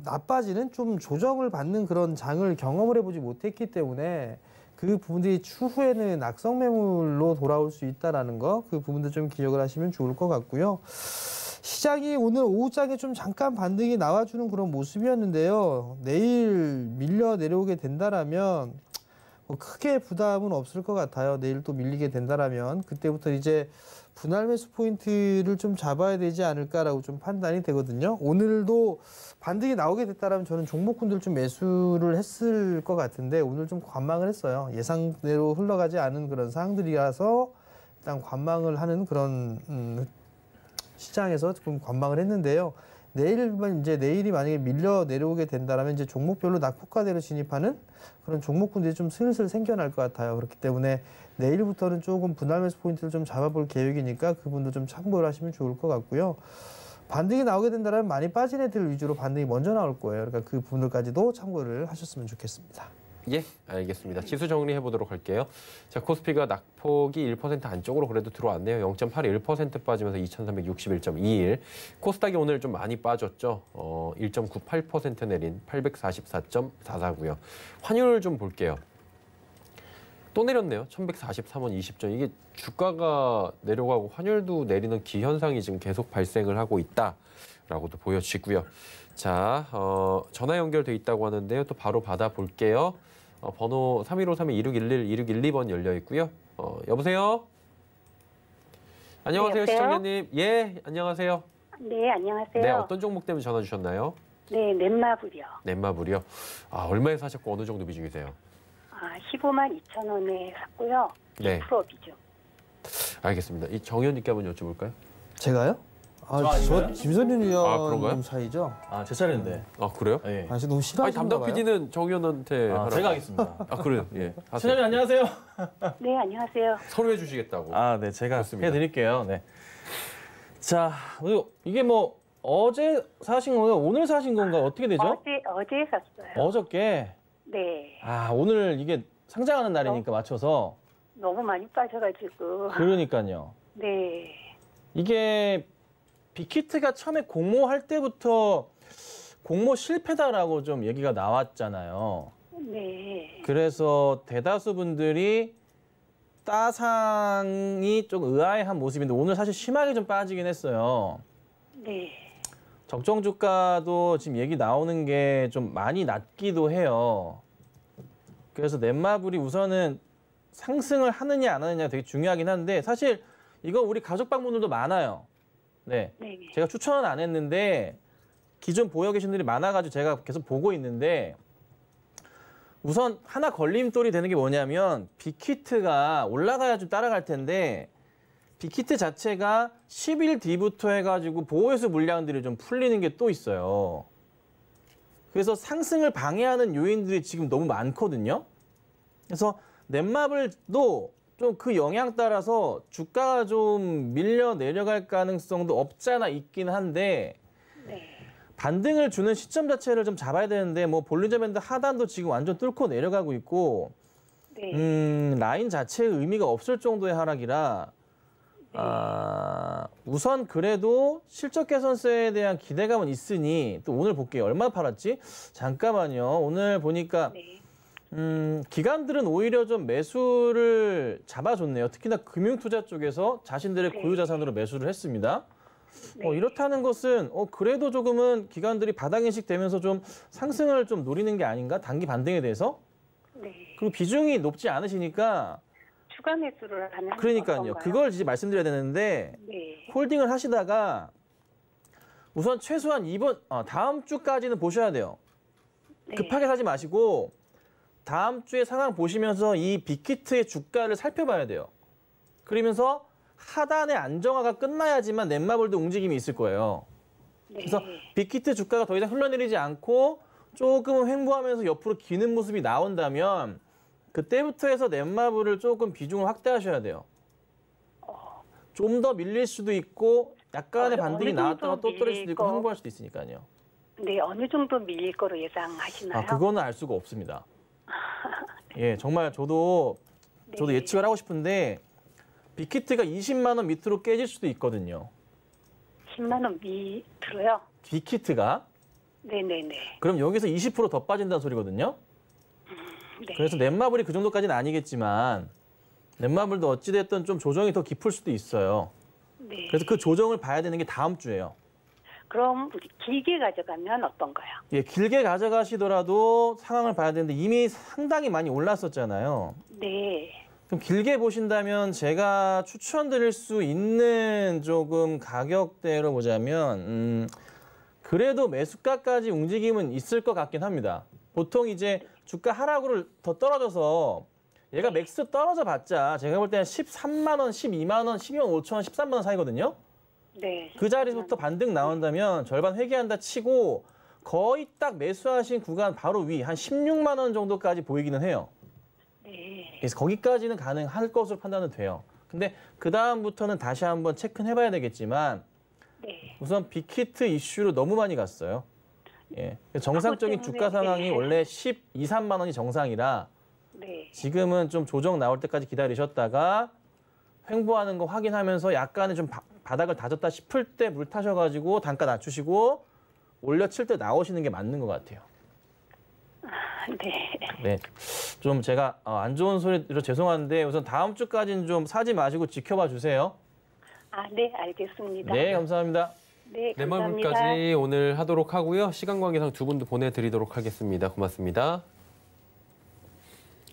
Speaker 3: 나빠지는 좀 조정을 받는 그런 장을 경험을 해보지 못했기 때문에 그 부분들이 추후에는 악성 매물로 돌아올 수 있다라는 거, 그 부분도 좀 기억을 하시면 좋을 것 같고요. 시장이 오늘 오후장에 좀 잠깐 반등이 나와주는 그런 모습이었는데요. 내일 밀려 내려오게 된다라면 뭐 크게 부담은 없을 것 같아요. 내일 또 밀리게 된다라면 그때부터 이제 분할 매수 포인트를 좀 잡아야 되지 않을까라고 좀 판단이 되거든요. 오늘도 반등이 나오게 됐다라면 저는 종목군들 좀 매수를 했을 것 같은데 오늘 좀 관망을 했어요. 예상대로 흘러가지 않은 그런 상황들이라서 일단 관망을 하는 그런 시장에서 좀 관망을 했는데요. 내일이 만약에 밀려 내려오게 된다면 이제 종목별로 낙폭과대로 진입하는 그런 종목군들이 좀 슬슬 생겨날 것 같아요. 그렇기 때문에 내일부터는 조금 분할 매수 포인트를 좀 잡아볼 계획이니까 그분도 좀 참고를 하시면 좋을 것 같고요. 반등이 나오게 된다면 많이 빠진 애들 위주로 반등이 먼저 나올 거예요. 그러니까 그 부분들까지도 참고를 하셨으면 좋겠습니다.
Speaker 2: 예, 알겠습니다. 지수 정리해 보도록 할게요. 자, 코스피가 낙폭이 1% 안쪽으로 그래도 들어왔네요. 0.81% 빠지면서 2,361.21. 코스닥이 오늘 좀 많이 빠졌죠. 1.98% 내린 844.44고요. 환율 좀 볼게요. 또 내렸네요. 1,143원 20전. 이게 주가가 내려가고 환율도 내리는 기현상이 지금 계속 발생을 하고 있다라고도 보여지고요. 자, 전화 연결돼 있다고 하는데요. 또 바로 받아볼게요. 번호 3153-2611-2612번 열려 있고요. 여보세요? 안녕하세요,
Speaker 7: 네,
Speaker 2: 시청자님. 예, 안녕하세요.
Speaker 7: 네, 안녕하세요.
Speaker 2: 네, 어떤 종목 때문에 전화 주셨나요?
Speaker 7: 네, 넷마블이요.
Speaker 2: 넷마블이요. 아, 얼마에 사셨고 어느 정도 비중이세요?
Speaker 7: 15만 2천 원에 샀고요.
Speaker 2: 네.
Speaker 7: 10% 비중.
Speaker 2: 알겠습니다. 이 정 의원님께 한번 여쭤볼까요?
Speaker 3: 제가요? 저 김선윤
Speaker 2: 그런가요?
Speaker 3: 의원님 사이죠?
Speaker 4: 제 차례인데.
Speaker 2: 아, 그래요?
Speaker 4: 예.
Speaker 3: 아니 너무 싫어하시나
Speaker 2: 아니, 담당
Speaker 3: 봐요.
Speaker 2: PD는 정 의원한테 하라고.
Speaker 4: 제가 하겠습니다.
Speaker 2: 아, 그래요? 예. 하세요.
Speaker 4: 시청자님 안녕하세요.
Speaker 7: 네, 안녕하세요.
Speaker 2: 서로 해주시겠다고.
Speaker 4: 네, 제가
Speaker 2: 좋습니다.
Speaker 4: 해드릴게요. 네. 자, 이게 뭐 어제 사신 건가요? 오늘 사신 건가요? 어떻게 되죠?
Speaker 7: 어제 샀어요.
Speaker 4: 어저께.
Speaker 7: 네,
Speaker 4: 오늘 이게 상장하는 날이니까 맞춰서.
Speaker 7: 너무 많이 빠져가지고.
Speaker 4: 그러니까요.
Speaker 7: 네,
Speaker 4: 이게 빅히트가 처음에 공모할 때부터 공모 실패다라고 좀 얘기가 나왔잖아요.
Speaker 7: 네,
Speaker 4: 그래서 대다수 분들이 따상이 좀 의아해한 모습인데 오늘 사실 심하게 좀 빠지긴 했어요.
Speaker 7: 네,
Speaker 4: 적정 주가도 지금 얘기 나오는 게 좀 많이 낮기도 해요. 그래서 넷마블이 우선은 상승을 하느냐 안 하느냐 되게 중요하긴 한데 사실 이거 우리 가족 방문들도 많아요. 네,
Speaker 7: 네,
Speaker 4: 제가 추천은 안 했는데 기존 보여 계신 분들이 많아가지고 제가 계속 보고 있는데 우선 하나 걸림돌이 되는 게 뭐냐면 빅히트가 올라가야 좀 따라갈 텐데 빅히트 자체가 10일 뒤부터 해가지고 보호회수 물량들이 좀 풀리는 게 또 있어요. 그래서 상승을 방해하는 요인들이 지금 너무 많거든요. 그래서 넷마블도 좀 그 영향 따라서 주가가 좀 밀려 내려갈 가능성도 없지 않아 있긴 한데
Speaker 7: 네,
Speaker 4: 반등을 주는 시점 자체를 좀 잡아야 되는데 뭐 볼린저 밴드 하단도 지금 완전 뚫고 내려가고 있고
Speaker 7: 네,
Speaker 4: 라인 자체의 의미가 없을 정도의 하락이라 우선 그래도 실적 개선세에 대한 기대감은 있으니 또 오늘 볼게요. 얼마 팔았지? 잠깐만요. 오늘 보니까
Speaker 7: 네,
Speaker 4: 기관들은 오히려 좀 매수를 잡아줬네요. 특히나 금융투자 쪽에서 자신들의
Speaker 7: 네.
Speaker 4: 고유 자산으로 매수를 했습니다.
Speaker 7: 네.
Speaker 4: 이렇다는 것은 그래도 조금은 기관들이 바닥인식 되면서 좀 상승을 좀 노리는 게 아닌가? 단기 반등에 대해서?
Speaker 7: 네.
Speaker 4: 그리고 비중이 높지 않으시니까
Speaker 7: 추가 매수를 하는
Speaker 4: 그러니까요.
Speaker 7: 건가요?
Speaker 4: 그걸 이제 말씀드려야 되는데
Speaker 7: 네,
Speaker 4: 홀딩을 하시다가 우선 최소한 다음 주까지는 보셔야 돼요.
Speaker 7: 네.
Speaker 4: 급하게 사지 마시고 다음 주에 상황 보시면서 이 빅히트의 주가를 살펴봐야 돼요. 그러면서 하단의 안정화가 끝나야지만 넷마블도 움직임이 있을 거예요.
Speaker 7: 네.
Speaker 4: 그래서 빅히트 주가가 더 이상 흘러내리지 않고 조금 횡보하면서 옆으로 기는 모습이 나온다면 그때부터 해서 넷마블을 조금 비중을 확대하셔야 돼요. 좀 더 밀릴 수도 있고 약간의 반등이
Speaker 7: 어느 정도
Speaker 4: 나왔다가 또 떨어질 수도 있고
Speaker 7: 밀릴
Speaker 4: 횡보할 수도 있으니까요.
Speaker 7: 네, 어느 정도 밀릴 거로 예상하시나요?
Speaker 4: 그거는 알 수가 없습니다. 예, 정말 저도
Speaker 7: 네.
Speaker 4: 예측을 하고 싶은데 빅히트가 20만 원 밑으로 깨질 수도 있거든요.
Speaker 7: 10만 원 밑으로요?
Speaker 4: 빅히트가
Speaker 7: 네네네.
Speaker 4: 그럼 여기서 20% 더 빠진다는 소리거든요.
Speaker 7: 네.
Speaker 4: 그래서 넷마블이 그 정도까지는 아니겠지만 넷마블도 어찌됐든 좀 조정이 더 깊을 수도 있어요.
Speaker 7: 네.
Speaker 4: 그래서 그 조정을 봐야 되는 게 다음 주예요.
Speaker 7: 그럼 우리 길게 가져가면 어떤가요?
Speaker 4: 예, 길게 가져가시더라도 상황을 봐야 되는데 이미 상당히 많이 올랐었잖아요.
Speaker 7: 네.
Speaker 4: 그럼 길게 보신다면 제가 추천드릴 수 있는 조금 가격대로 보자면 그래도 매수가까지 움직임은 있을 것 같긴 합니다. 보통 이제 주가 하락으로 더 떨어져서 얘가 맥스 떨어져 봤자 제가 볼 때는 13만 원, 12만 원, 12만 5천 원, 13만 원 사이거든요.
Speaker 7: 네.
Speaker 4: 그 자리부터 반등 나온다면 절반 회귀한다 치고 거의 딱 매수하신 구간 바로 위 한 16만 원 정도까지 보이기는 해요.
Speaker 7: 네.
Speaker 4: 그래서 거기까지는 가능할 것으로 판단은 돼요. 근데 그 다음부터는 다시 한번 체크는 해봐야 되겠지만
Speaker 7: 네.
Speaker 4: 우선 빅히트 이슈로 너무 많이 갔어요. 예. 정상적인 주가 상황이 원래 12, 13만 원이 정상이라
Speaker 7: 네.
Speaker 4: 지금은 좀 조정 나올 때까지 기다리셨다가 횡보하는 거 확인하면서 약간의 좀 바닥을 다졌다 싶을 때 물 타셔가지고 단가 낮추시고 올려칠 때 나오시는 게 맞는 것 같아요.
Speaker 7: 네.
Speaker 4: 네, 좀 제가 안 좋은 소리로 죄송한데 우선 다음 주까지는 좀 사지 마시고 지켜봐 주세요.
Speaker 7: 네, 알겠습니다.
Speaker 4: 네, 감사합니다.
Speaker 7: 네,
Speaker 2: 내
Speaker 7: 감사합니다.
Speaker 2: 말씀까지 오늘 하도록 하고요. 시간 관계상 두 분도 보내드리도록 하겠습니다. 고맙습니다.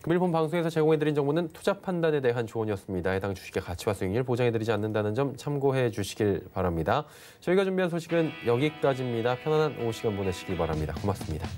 Speaker 2: 금일본 방송에서 제공해드린 정보는 투자 판단에 대한 조언이었습니다. 해당 주식의 가치와 수익률 보장해드리지 않는다는 점 참고해 주시길 바랍니다. 저희가 준비한 소식은 여기까지입니다. 편안한 오후 시간 보내시길 바랍니다. 고맙습니다.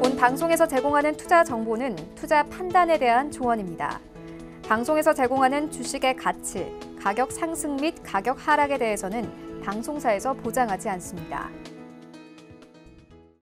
Speaker 1: 본 방송에서 제공하는 투자 정보는 투자 판단에 대한 조언입니다. 방송에서 제공하는 주식의 가치, 가격 상승 및 가격 하락에 대해서는 방송사에서 보장하지 않습니다.